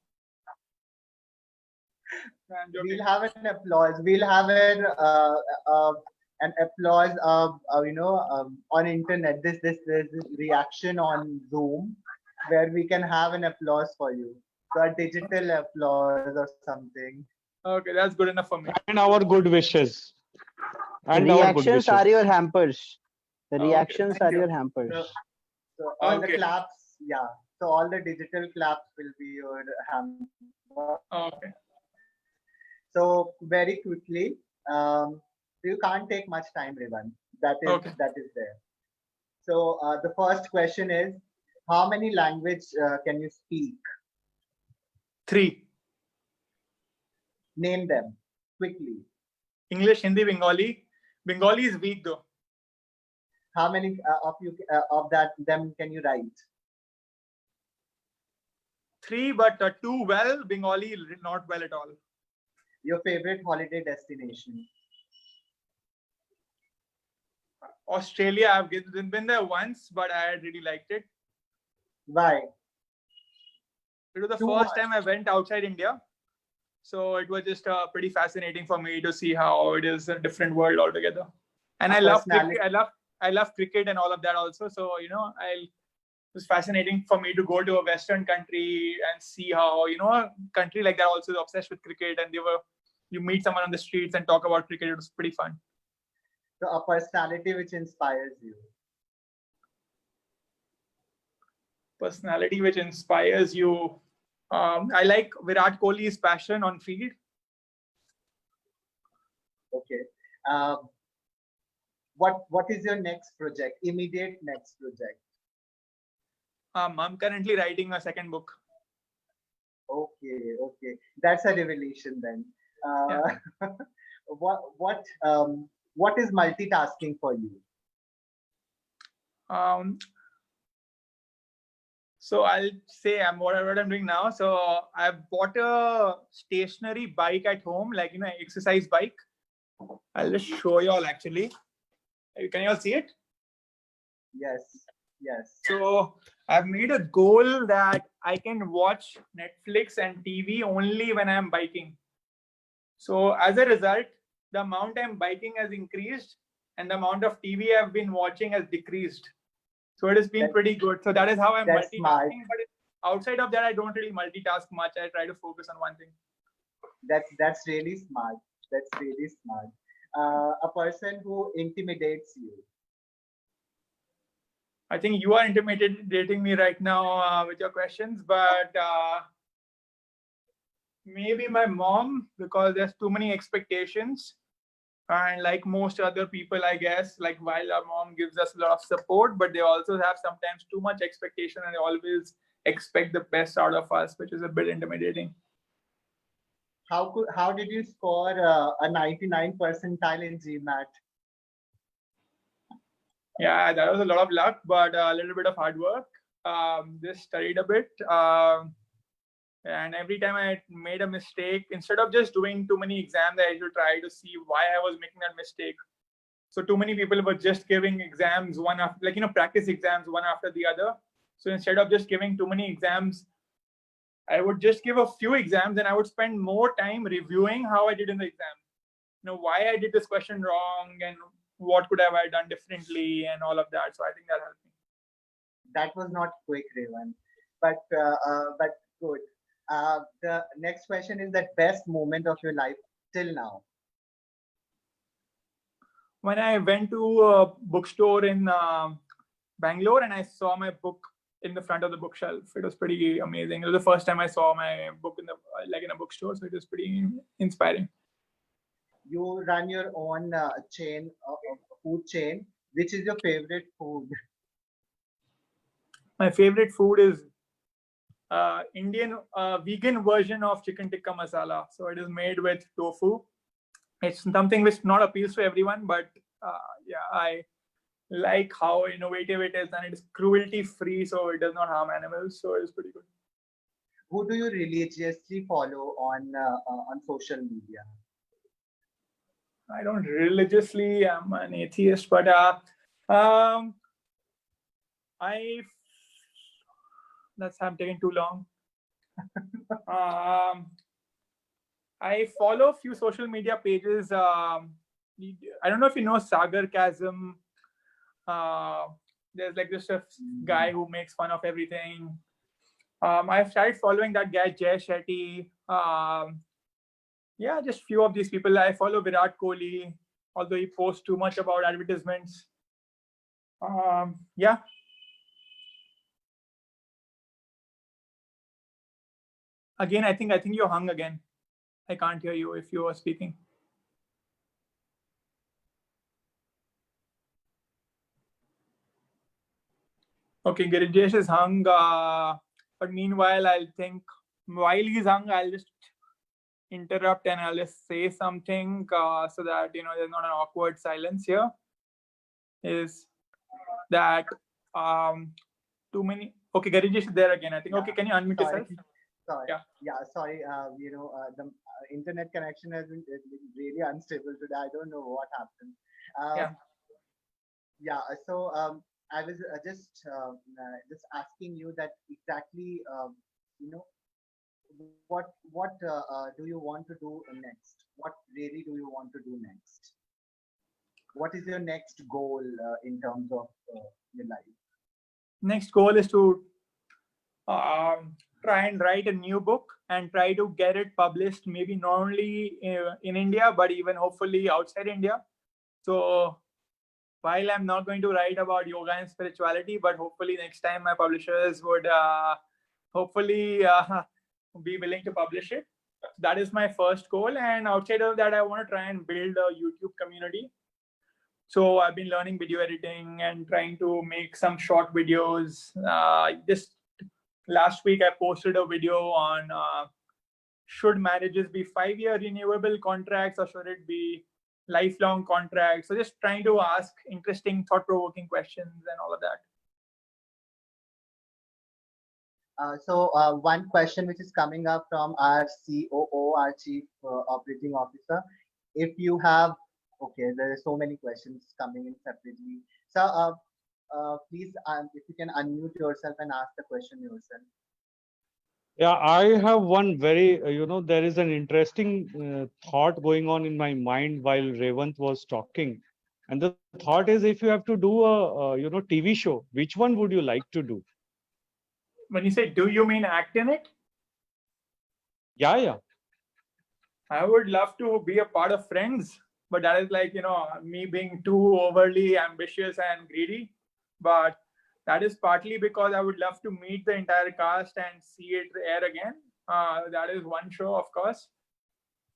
I'm joking. We'll have an applause. We'll have an applause on internet. This reaction on Zoom, where we can have an applause for you. So a digital applause or something. Okay, that's good enough for me. And our good wishes. And our good Reactions are wishes. your hampers. The Okay, reactions thank are you. your hampers. So all the Okay. claps, yeah. So all the digital claps will be your hamper. Okay. So very quickly, you can't take much time, Revant. That is there. So the first question is, how many language can you speak? 3. Name them quickly. English, Hindi, Bengali. Bengali is weak though. How many of them can you write? 3, but 2 well. Bengali not well at all. Your favorite holiday destination? Australia, I've been there once, but I really liked it. Why? It was the Too first much. time I went outside India. So it was just pretty fascinating for me to see how it is a different world altogether. And I love cricket. I love cricket and all of that also. So, it was fascinating for me to go to a Western country and see how, a country like that also is obsessed with cricket, and you meet someone on the streets and talk about cricket. It was pretty fun. So a personality which inspires you. Personality which inspires you. I like Virat Kohli's passion on field. Okay. What is your next project? Immediate next project? I'm currently writing a second book. Okay. That's a revelation then. Yeah. What is multitasking for you? So I'll say what I'm doing now. So I've bought a stationary bike at home, like exercise bike. I'll just show you all actually. Can you all see it? Yes. So I've made a goal that I can watch Netflix and TV only when I'm biking. So as a result, the amount I'm biking has increased and the amount of TV I've been watching has decreased. So it has been pretty good. So that is how I'm That's multitasking. smart. But outside of that, I don't really multitask much. I try to focus on one thing. That's really smart. A person who intimidates you. I think you are intimidating me right now with your questions, but maybe my mom, because there's too many expectations. And like most other people, I guess, like while our mom gives us a lot of support, but they also have sometimes too much expectation and they always expect the best out of us, which is a bit intimidating. How did you score a 99 percentile in Gmat? Yeah, that was a lot of luck, but a little bit of hard work. Just studied a bit. And every time I made a mistake, instead of just doing too many exams, I should try to see why I was making that mistake. So too many people were just giving exams one after, practice exams one after the other. So instead of just giving too many exams, I would just give a few exams and I would spend more time reviewing how I did in the exam. Why I did this question wrong and what could have I done differently and all of that. So I think that helped me. That was not quick, Revant, but good. The next question is the best moment of your life till now. When I went to a bookstore in Bangalore and I saw my book in the front of the bookshelf, it was pretty amazing. It was the first time I saw my book in a bookstore, so it was pretty inspiring. You run your own food chain. Which is your favorite food? My favorite food is Indian vegan version of chicken tikka masala. So it is made with tofu. It's something which not appeals to everyone, but yeah, I like how innovative it is, and it is cruelty free, so it does not harm animals. So it's pretty good. Who do you religiously follow on social media? I don't religiously. I'm an atheist, but I'm taking too long. I follow a few social media pages. I don't know if you know Sagar Chasm. There's like this guy who makes fun of everything. I've started following that guy Jay Shetty. Yeah, just few of these people. I follow Virat Kohli, although he posts too much about advertisements. Yeah. Again, I think you're hung again. I can't hear you if you are speaking. Okay, Girijesh is hung. But meanwhile, I'll think while he's hung, I'll just interrupt and I'll just say something so that there's not an awkward silence here. Is that too many? Okay, Girijesh is there again. I think. Okay, can you unmute yourself? Sorry. Yeah. Sorry. The internet connection has been really unstable today. I don't know what happened. Yeah. So I was just asking you that exactly. What do you want to do next? What really do you want to do next? What is your next goal in terms of your life? Next goal is to try and write a new book and try to get it published, maybe not only in India, but even hopefully outside India. So while I'm not going to write about yoga and spirituality, but hopefully next time my publishers would hopefully be willing to publish it. That is my first goal. And outside of that, I want to try and build a YouTube community. So I've been learning video editing and trying to make some short videos. Just last week, I posted a video on should marriages be 5-year renewable contracts or should it be lifelong contracts? So just trying to ask interesting, thought-provoking questions and all of that. So one question which is coming up from our COO, our Chief Operating Officer. If you have, okay, there are so many questions coming in separately. So please, if you can unmute yourself and ask the question yourself. Yeah, I have one very, there is an interesting thought going on in my mind while Revant was talking. And the thought is, if you have to do a, TV show, which one would you like to do? When you say, do you mean act in it? Yeah. I would love to be a part of Friends, but that is like, me being too overly ambitious and greedy. But that is partly because I would love to meet the entire cast and see it air again. That is one show, of course.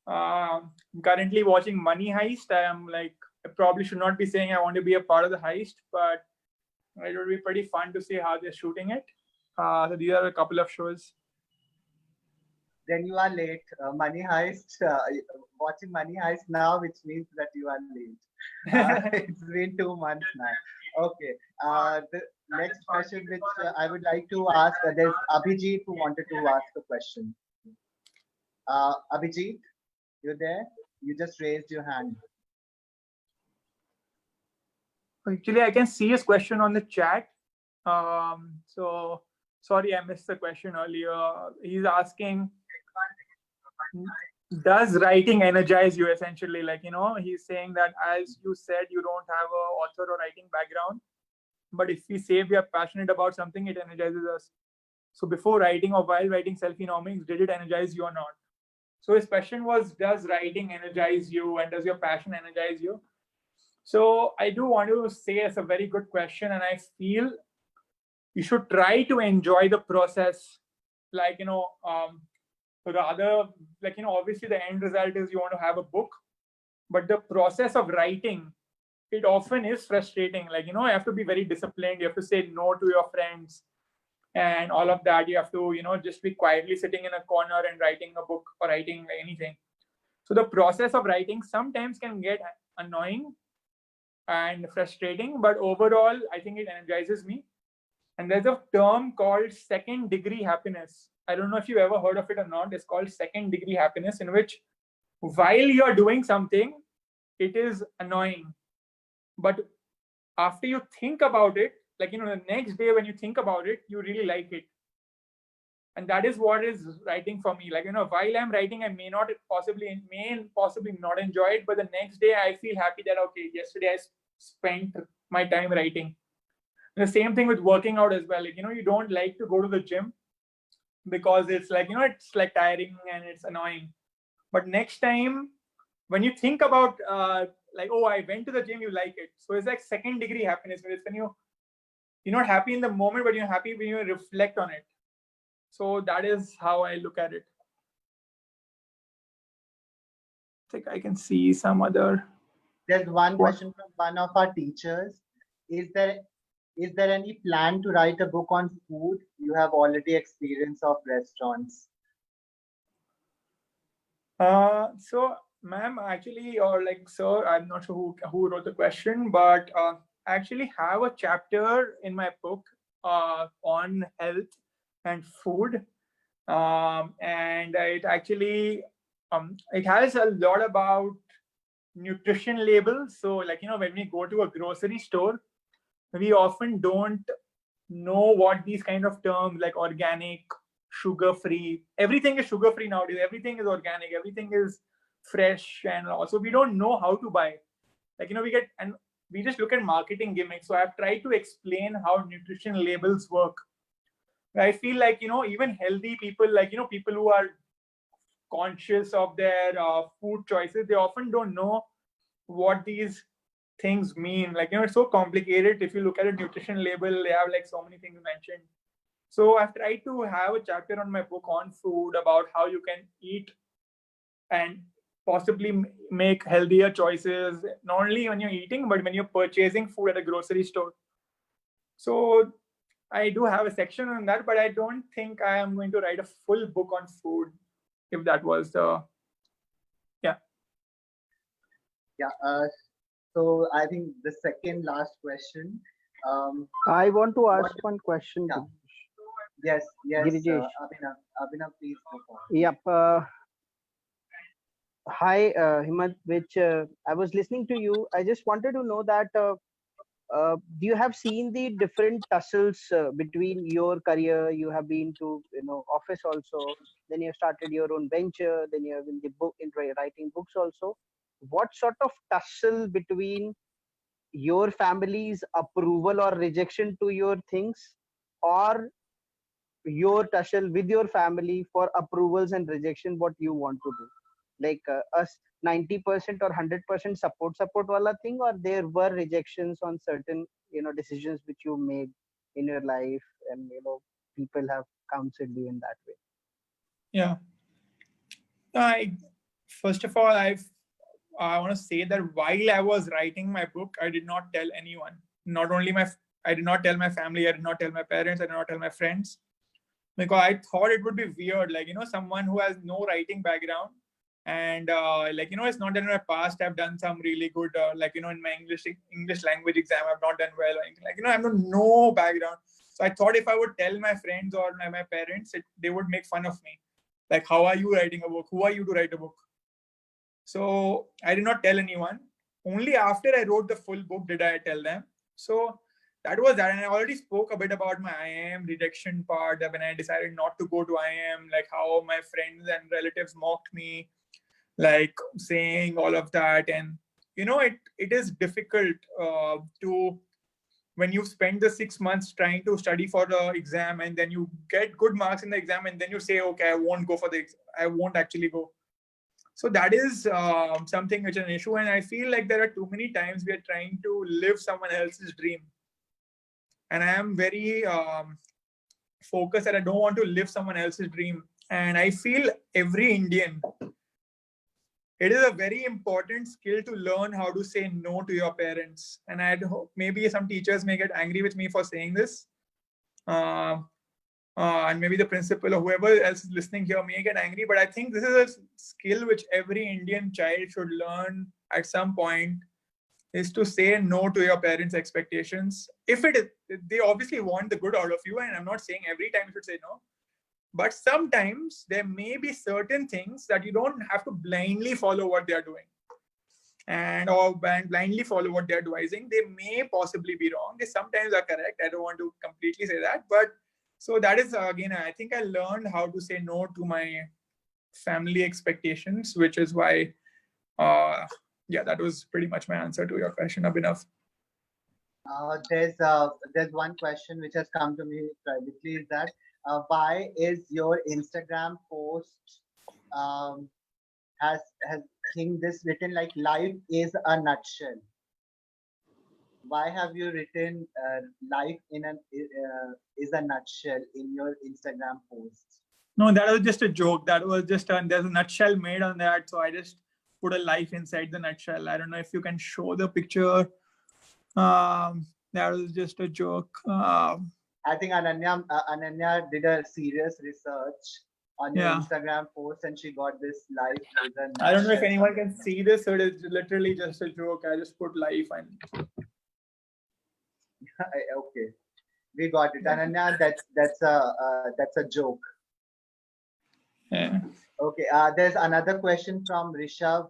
I'm currently watching Money Heist. I probably should not be saying I want to be a part of the heist, but it would be pretty fun to see how they're shooting it. So these are a couple of shows. Then you are late. Money Heist, watching Money Heist now, which means that you are late. It's been 2 months now. Okay. The next question which I would like to ask, there's Abhijit who wanted to ask a question. Abhijit, you there? You just raised your hand. Actually, I can see his question on the chat. So sorry, I missed the question earlier. He's asking, does writing energize you? Essentially, he's saying that, as you said, you don't have an author or writing background, but if we say we are passionate about something, it energizes us. So before writing or while writing Self-Phenomics, did it energize you or not? So his question was, does writing energize you and does your passion energize you? So I do want to say it's a very good question, and I feel you should try to enjoy the process. Rather, obviously the end result is you want to have a book, but the process of writing, it often is frustrating. You have to be very disciplined. You have to say no to your friends, and all of that. You have to, just be quietly sitting in a corner and writing a book or writing anything. So the process of writing sometimes can get annoying and frustrating, but overall, I think it energizes me. And there's a term called second degree happiness. I don't know if you've ever heard of it or not. It's called second degree happiness, in which while you're doing something, it is annoying. But after you think about it, like, the next day when you think about it, you really like it. And that is what is writing for me. Like, while I'm writing, I may possibly not enjoy it, but the next day I feel happy that, okay, yesterday I spent my time writing. And the same thing with working out as well. Like, you don't like to go to the gym because it's like, it's like tiring and it's annoying. But next time when you think about like, oh, I went to the gym, you like it. So it's like second degree happiness. It's when you're not happy in the moment, but you're happy when you reflect on it. So that is how I look at it. I think I can see some other. There's one question from one of our teachers. Is there any plan to write a book on food? You have already experience of restaurants. So, ma'am, actually, or like, sir, I'm not sure who wrote the question, but I actually have a chapter in my book on health and food. And it actually, it has a lot about nutrition labels. So, like, when we go to a grocery store, we often don't know what these kind of terms like organic, sugar-free, everything is sugar-free nowadays, everything is organic, everything is fresh, and also we don't know how to buy. Like, we just look at marketing gimmicks. So I've tried to explain how nutrition labels work. I feel like, even healthy people, like, people who are conscious of their food choices, they often don't know what these things mean. Like, it's so complicated. If you look at a nutrition label, they have like so many things mentioned. So I've tried to have a chapter on my book on food about how you can eat and possibly make healthier choices, not only when you're eating, but when you're purchasing food at a grocery store. So I do have a section on that, but I don't think I am going to write a full book on food, if that was the, yeah. Yeah. So I think the second last question. I want to ask one question. Yeah. Yes. Girijesh. Abhinav, please go for it. Yep. Hi, Himat, which I was listening to you. I just wanted to know that you have seen the different tussles between your career. You have been to office also. Then you started your own venture. Then you have in the book in writing books also. What sort of tussle between your family's approval or rejection to your things, or your tussle with your family for approvals and rejection, what you want to do? Like us 90% or 100% support wala thing, or there were rejections on certain decisions which you made in your life, and people have counseled you in that way? Yeah. First of all, I want to say that while I was writing my book, I did not tell anyone. Not only I did not tell my family, I did not tell my parents, I did not tell my friends, because I thought it would be weird. Like, someone who has no writing background, and like, it's not that in my past I've done some really good, like, in my English language exam, I've not done well. Like, I have no background. So I thought if I would tell my friends or my parents, they would make fun of me. Like, how are you writing a book? Who are you to write a book? So I did not tell anyone. Only after I wrote the full book did I tell them. So that was that. And I already spoke a bit about my IIM rejection part, that when I decided not to go to IIM, like how my friends and relatives mocked me, like saying all of that. And, it is difficult to, when you spend the 6 months trying to study for the exam, and then you get good marks in the exam, and then you say, okay, I won't go for the exam. I won't actually go. So that is something which is an issue. And I feel like there are too many times we are trying to live someone else's dream. And I am very focused that I don't want to live someone else's dream. And I feel every Indian, it is a very important skill to learn how to say no to your parents. And I'd hope maybe some teachers may get angry with me for saying this. and maybe the principal or whoever else is listening here may get angry, but I think this is a skill which every Indian child should learn at some point, is to say no to your parents' expectations. If it is, they obviously want the good out of you, and I'm not saying every time you should say no, but sometimes there may be certain things that you don't have to blindly follow what they're doing, or blindly follow what they're advising. They may possibly be wrong. They sometimes are correct. I don't want to completely say that, but so that is, again, I think I learned how to say no to my family expectations, which is why, yeah, that was pretty much my answer to your question, Abhinav. There's one question which has come to me privately, is that why is your Instagram post has thing this written like life is a nutshell? Why have you written life is a nutshell in your Instagram post? No, that was just a joke. That was just there's a nutshell made on that, so I just put a life inside the nutshell. I don't know if you can show the picture. That was just a joke. I think Ananya did a serious research on your Instagram post, and she got this life is a nutshell. I don't know if anyone can see this, so it is literally just a joke. I just put life and. Okay, we got it. Ananya, that's a joke. Yeah. Okay, there's another question from Rishabh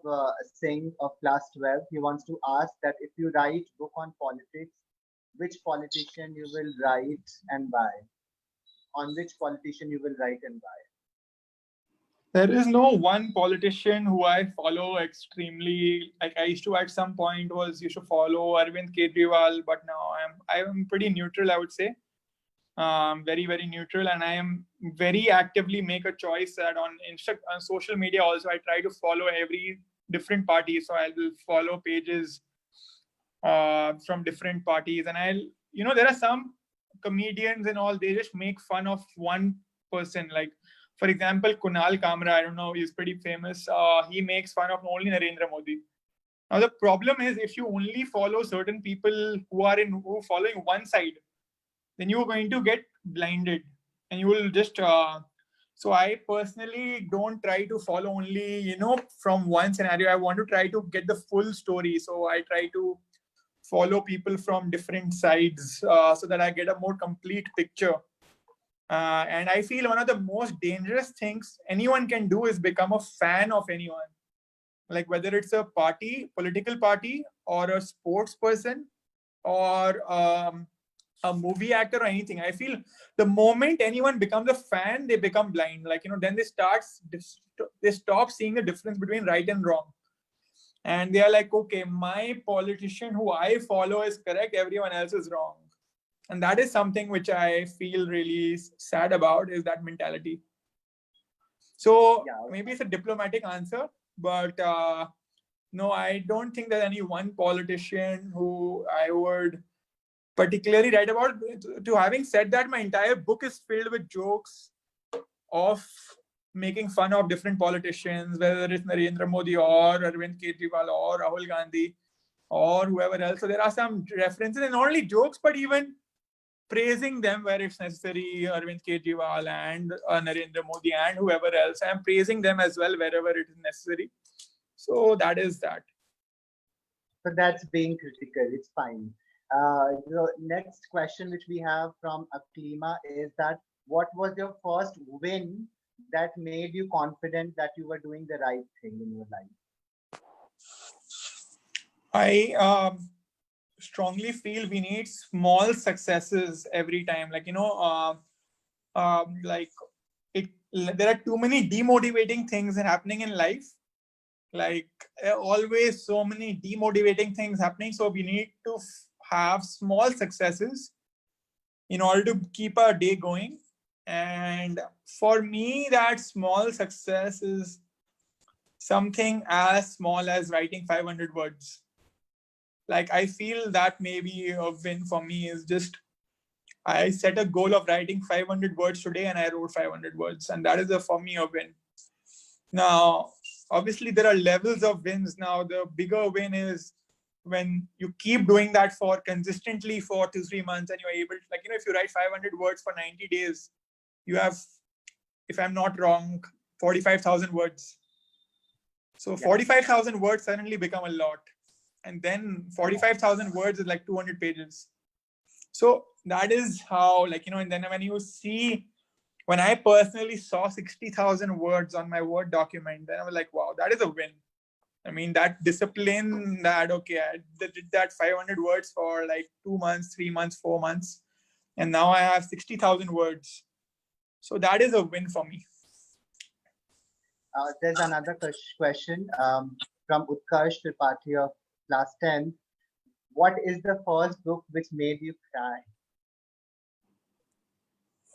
Singh of class 12. He wants to ask that if you write book on politics, which politician you will write and why? On which politician you will write and why? There is no one politician who I follow extremely. Like I used to at some point was you should follow Arvind Kejriwal, but now I am pretty neutral, I would say. Very, very neutral, and I am very actively make a choice that on social media also I try to follow every different party. So I will follow pages from different parties, and there are some comedians and all, they just make fun of one person. Like for example, Kunal Kamra, I don't know, he's pretty famous. He makes fun of only Narendra Modi. Now the problem is if you only follow certain people who are following one side, then you're going to get blinded and you will just so I personally don't try to follow only from one scenario. I want to try to get the full story, so I try to follow people from different sides so that I get a more complete picture. And I feel one of the most dangerous things anyone can do is become a fan of anyone, like whether it's a political party, or a sports person, or a movie actor, or anything. I feel the moment anyone becomes a fan, they become blind. Like, then they stop seeing the difference between right and wrong. And they are like, okay, my politician who I follow is correct, everyone else is wrong. And that is something which I feel really sad about, is that mentality. So maybe it's a diplomatic answer, but no, I don't think there's any one politician who I would particularly write about. To having said that, my entire book is filled with jokes of making fun of different politicians, whether it's Narendra Modi or Arvind Kejriwal or Rahul Gandhi or whoever else. So there are some references, and not only jokes, but even praising them where it's necessary. Arvind Kejriwal and Narendra Modi and whoever else, I'm praising them as well wherever it is necessary. So that is that. So that's being critical. It's fine. The next question which we have from Aklima is that what was your first win that made you confident that you were doing the right thing in your life? I strongly feel we need small successes every time. Like, there are too many demotivating things happening in life. Like always so many demotivating things happening. So we need to have small successes in order to keep our day going. And for me, that small success is something as small as writing 500 words. Like I feel that maybe a win for me is just, I set a goal of writing 500 words today and I wrote 500 words. And that is for me a win. Now, obviously there are levels of wins. Now, the bigger win is when you keep doing that for consistently for 2-3 months and you're able to, like, if you write 500 words for 90 days, you have, if I'm not wrong, 45,000 words. So 45,000 words suddenly become a lot. And then 45,000 words is like 200 pages. So that is how, like, and then when you see, when I personally saw 60,000 words on my Word document, then I was like, wow, that is a win. I mean, that discipline that, okay, I did that 500 words for like 2 months, 3 months, 4 months. And now I have 60,000 words. So that is a win for me. There's another question from Utkarsh Tripathi of class 10. What is the first book which made you cry?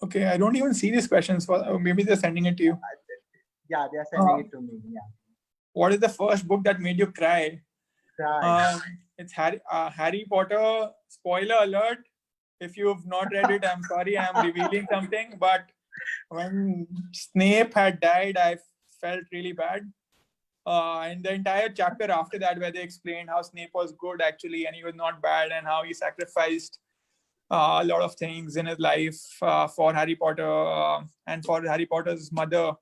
Okay, I don't even see these questions. Maybe they're sending it to you. Yeah, they are sending it to me. Yeah. What is the first book that made you cry? Cry. It's Harry Potter. Spoiler alert. If you've not read it, I'm sorry, I'm revealing something. But when Snape had died, I felt really bad. And the entire chapter after that, where they explained how Snape was good actually, and he was not bad, and how he sacrificed a lot of things in his life for Harry Potter and for Harry Potter's mother.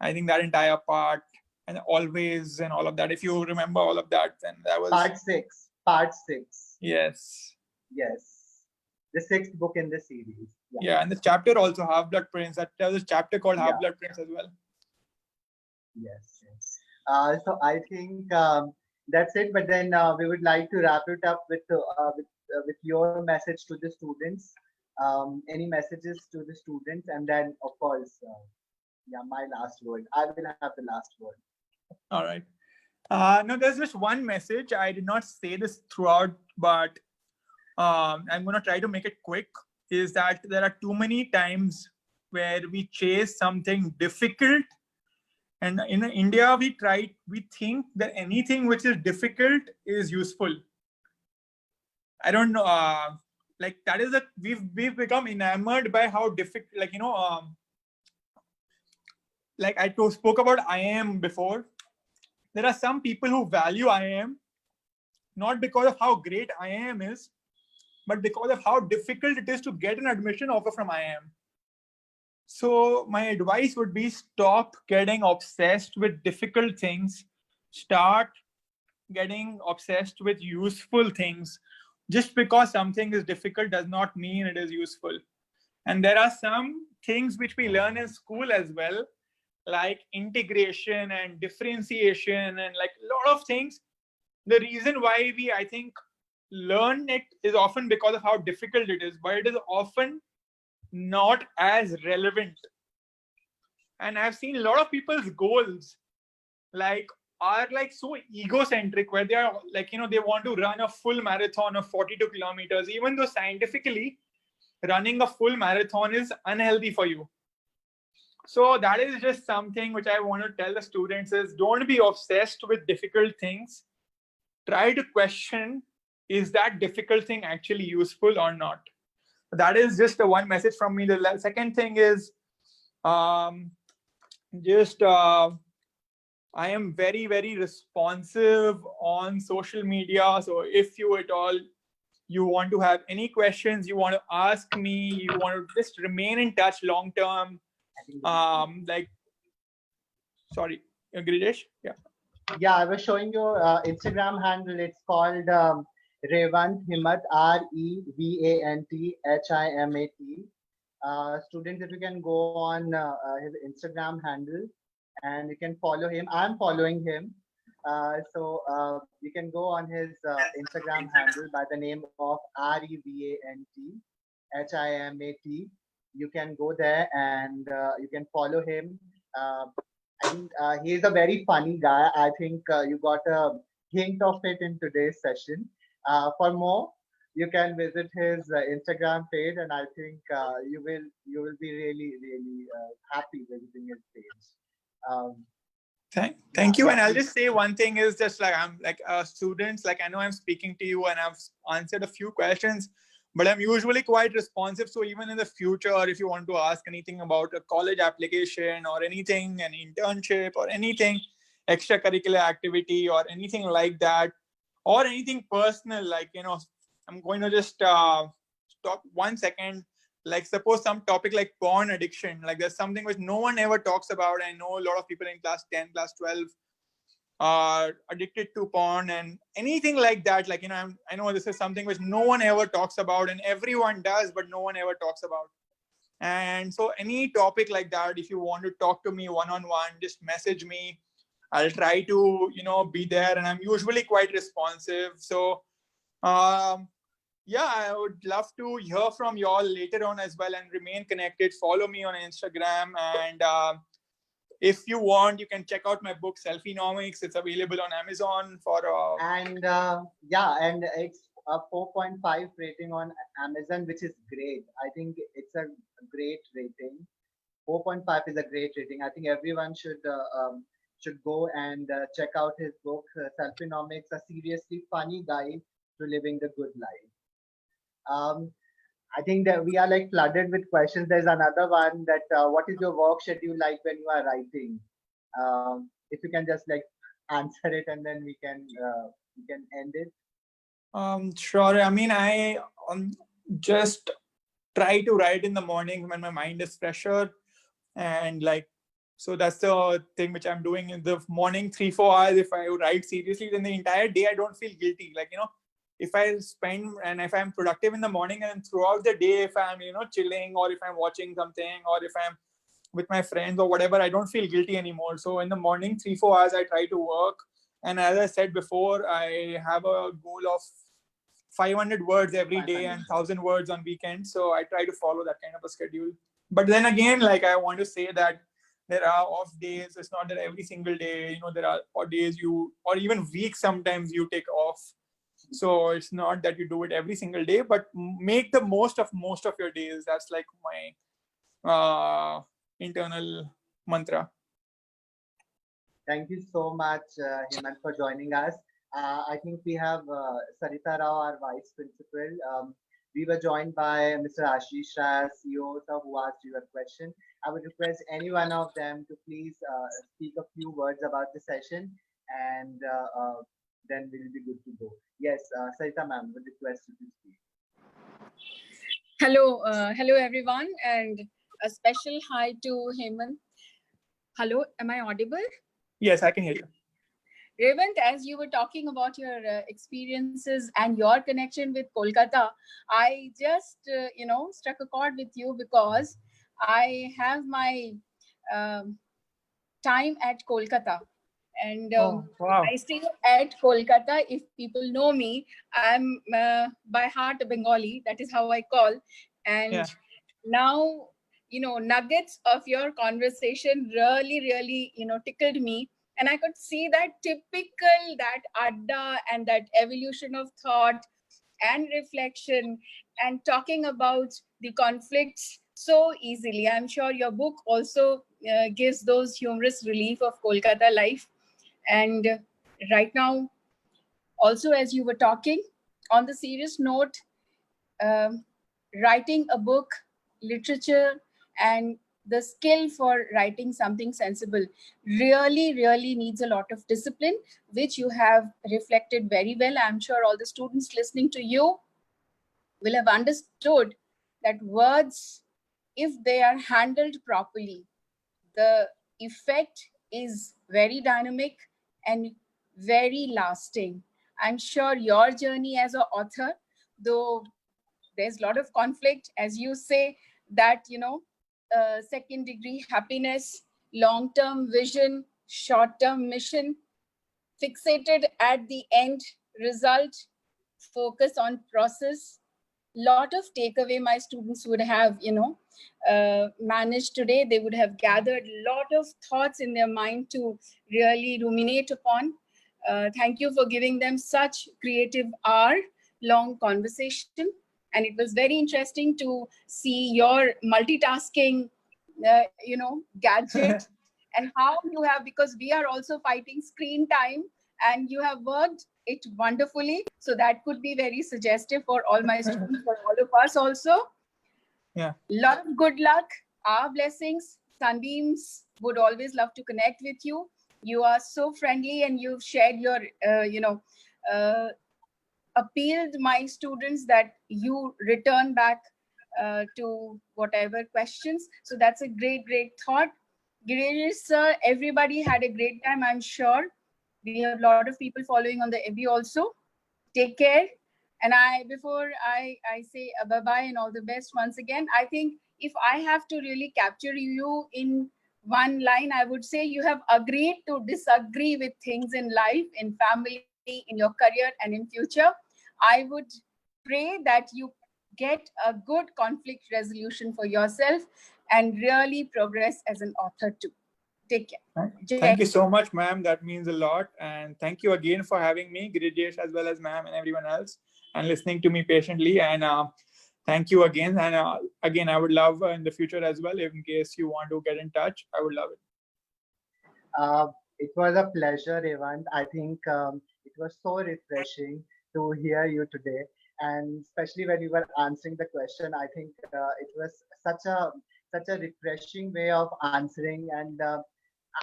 I think that entire part, and always, and all of that. If you remember all of that, then that was part 6. Part 6. Yes. Yes. The 6th book in the series. Yeah, and the chapter also, Half-Blood Prince. There was a chapter called Half-Blood Prince as well. Yes. So I think that's it. But then we would like to wrap it up with your message to the students. Any messages to the students, and then of course, my last word. I will have the last word. All right. No, there's just one message. I did not say this throughout, but I'm going to try to make it quick. Is that there are too many times where we chase something difficult. And in India, we think that anything which is difficult is useful. I don't know. Like that is we've become enamored by how difficult, like I spoke about IIM before. There are some people who value IIM not because of how great IIM is, but because of how difficult it is to get an admission offer from IIM. So my advice would be, stop getting obsessed with difficult things. Start getting obsessed with useful things. Just because something is difficult does not mean it is useful. And there are some things which we learn in school as well, like integration and differentiation and like a lot of things. The reason why we, I think, learn it is often because of how difficult it is, but it is often not as relevant. And I've seen a lot of people's goals are so egocentric, where they are they want to run a full marathon of 42 kilometers, even though scientifically running a full marathon is unhealthy for you. So that is just something which I want to tell the students is, don't be obsessed with difficult things. Try to question, is that difficult thing actually useful or not? That is just the one message from me. The second thing is I am very, very responsive on social media. So if you at all, you want to have any questions, you want to ask me, you want to just remain in touch long term. Sorry, Grijesh? Yeah. Yeah, I was showing your Instagram handle. It's called Revant Himat, REVANT HIMAT. Students, if you can go on his Instagram handle and you can follow him. I'm following him. So you can go on his Instagram handle by the name of REVANT HIMAT. You can go there and you can follow him. I think he's a very funny guy. I think you got a hint of it in today's session. For more, you can visit his Instagram page, and I think you will be really, really happy visiting his page. Thank you. And I'll just say one thing is just I'm students, I know I'm speaking to you and I've answered a few questions, but I'm usually quite responsive. So even in the future, if you want to ask anything about a college application or anything, an internship or anything, extracurricular activity or anything like that, or anything personal, I'm going to just stop 1 second. like suppose some topic like porn addiction, like there's something which no one ever talks about. I know a lot of people in class 10, class 12 are addicted to porn and anything like that. Like, I know this is something which no one ever talks about and everyone does, but no one ever talks about. And so any topic like that, if you want to talk to me one-on-one, just message me. I'll try to, be there, and I'm usually quite responsive. So, yeah, I would love to hear from you all later on as well, and remain connected. Follow me on Instagram, and if you want, you can check out my book, Phenomics. It's available on Amazon for. And and it's a 4.5 rating on Amazon, which is great. I think it's a great rating. 4.5 is a great rating. I think everyone should go and check out his book, Phenomics, a seriously funny guide to living the good life. I think that we are like flooded with questions. There's another one that what is your work schedule like when you are writing? If you can just like answer it, and then we can end it. Sure. I mean, I just try to write in the morning when my mind is fresher, and so that's the thing which I'm doing in the morning, 3-4 hours. If I write seriously, then the entire day I don't feel guilty. If I spend and if I'm productive in the morning, and throughout the day, if I'm, chilling, or if I'm watching something, or if I'm with my friends or whatever, I don't feel guilty anymore. So in the morning, 3-4 hours, I try to work. And as I said before, I have a goal of 500 words every day and 1,000 words on weekends. So I try to follow that kind of a schedule. But then again, I want to say that there are off days. It's not that every single day, there are odd days or even weeks sometimes you take off. So it's not that you do it every single day, but make the most of your days. That's like my internal mantra. Thank you so much, Hemant, for joining us. I think we have Sarita Rao, our Vice Principal. We were joined by Mr. Ashish Rai, CEO, who asked you a question. I would request any one of them to please speak a few words about the session, and then we'll be good to go. Yes, Sarita ma'am, would request you to speak. Hello everyone, and a special hi to Hemant. Hello, am I audible? Yes, I can hear you. Revant, as you were talking about your experiences and your connection with Kolkata, I just, struck a chord with you because I have my time at Kolkata. And wow. I stay at Kolkata. If people know me, I'm by heart a Bengali. That is how I call. And now, nuggets of your conversation really, tickled me. And I could see that typical, that adda and that evolution of thought and reflection and talking about the conflicts so easily. I'm sure your book also gives those humorous relief of Kolkata life. And right now, also as you were talking, on the serious note, writing a book, literature, and the skill for writing something sensible really needs a lot of discipline, which you have reflected very well. I'm sure all the students listening to you will have understood that words, if they are handled properly, the effect is very dynamic and very lasting. I'm sure your journey as an author, though there's a lot of conflict, as you say, that, second degree happiness, long-term vision, short-term mission, fixated at the end result, focus on process. Lot of takeaway my students would have, managed today. They would have gathered a lot of thoughts in their mind to really ruminate upon. Thank you for giving them such creative hour-long conversation. And it was very interesting to see your multitasking, gadget and how you have, because we are also fighting screen time, and you have worked it wonderfully. So that could be very suggestive for all my students, for all of us also. Yeah. Lot of good luck, our blessings. Sunbeams would always love to connect with you. You are so friendly, and you've shared your, appealed my students that you return back to whatever questions. So that's a great, great thought. Girish sir, everybody had a great time, I'm sure. We have a lot of people following on the FB also. Take care. And before I say bye-bye and all the best once again, I think if I have to really capture you in one line, I would say you have agreed to disagree with things in life, in family, in your career, and in future. I would pray that you get a good conflict resolution for yourself and really progress as an author too. Take care. Thank you so much, ma'am. That means a lot. And thank you again for having me, Girish, as well as ma'am and everyone else, and listening to me patiently. And thank you again. And again, I would love in the future as well, in case you want to get in touch, I would love it. It was a pleasure, Revant. I think it was so refreshing to hear you today, and especially when you were answering the question. I think it was such a refreshing way of answering, and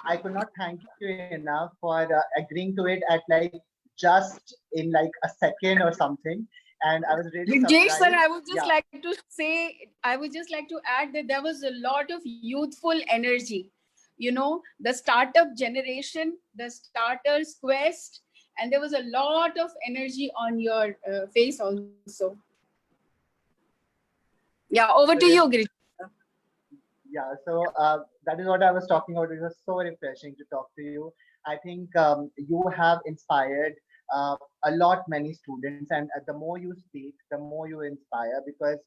I could not thank you enough for agreeing to it at like just in like a second or something. And I was really Girish surprised. sir, I would just like to say, I would just like to add that there was a lot of youthful energy. You know, the startup generation, the starters quest, and there was a lot of energy on your face also. Yeah, over to you, Girish. Yeah, so that is what I was talking about. It was so refreshing to talk to you. I think you have inspired a lot many students, and the more you speak, the more you inspire, because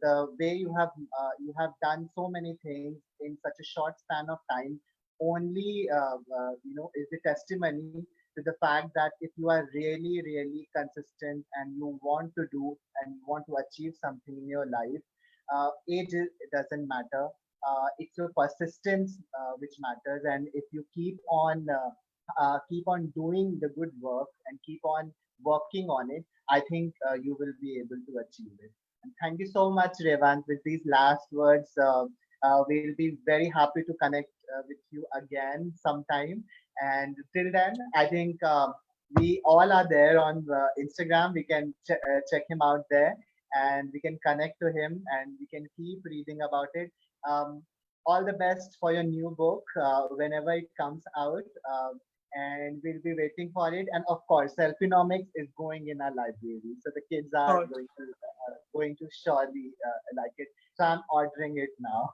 the way you have done so many things in such a short span of time only is the testimony to the fact that if you are really consistent and you want to do and want to achieve something in your life, age doesn't matter. It's your persistence which matters, and if you keep on doing the good work and keep on working on it, I think you will be able to achieve it. And thank you so much, Revant. With these last words, we'll be very happy to connect with you again sometime. And till then, I think we all are there on Instagram. We can check him out there, and we can connect to him, and we can keep reading about it. All the best for your new book whenever it comes out, and we'll be waiting for it. And of course, Phenomics is going in our library, so the kids are going to surely like it. So I'm ordering it now.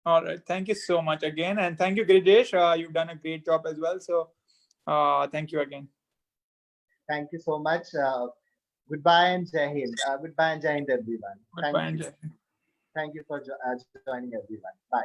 All right. Thank you so much again, and thank you, Girish. You've done a great job as well. So thank you again. Thank you so much. Goodbye and Jai Hind. Goodbye and Jai Hind, everyone. Goodbye and Jai Hind. Thank you for joining, everyone. Bye.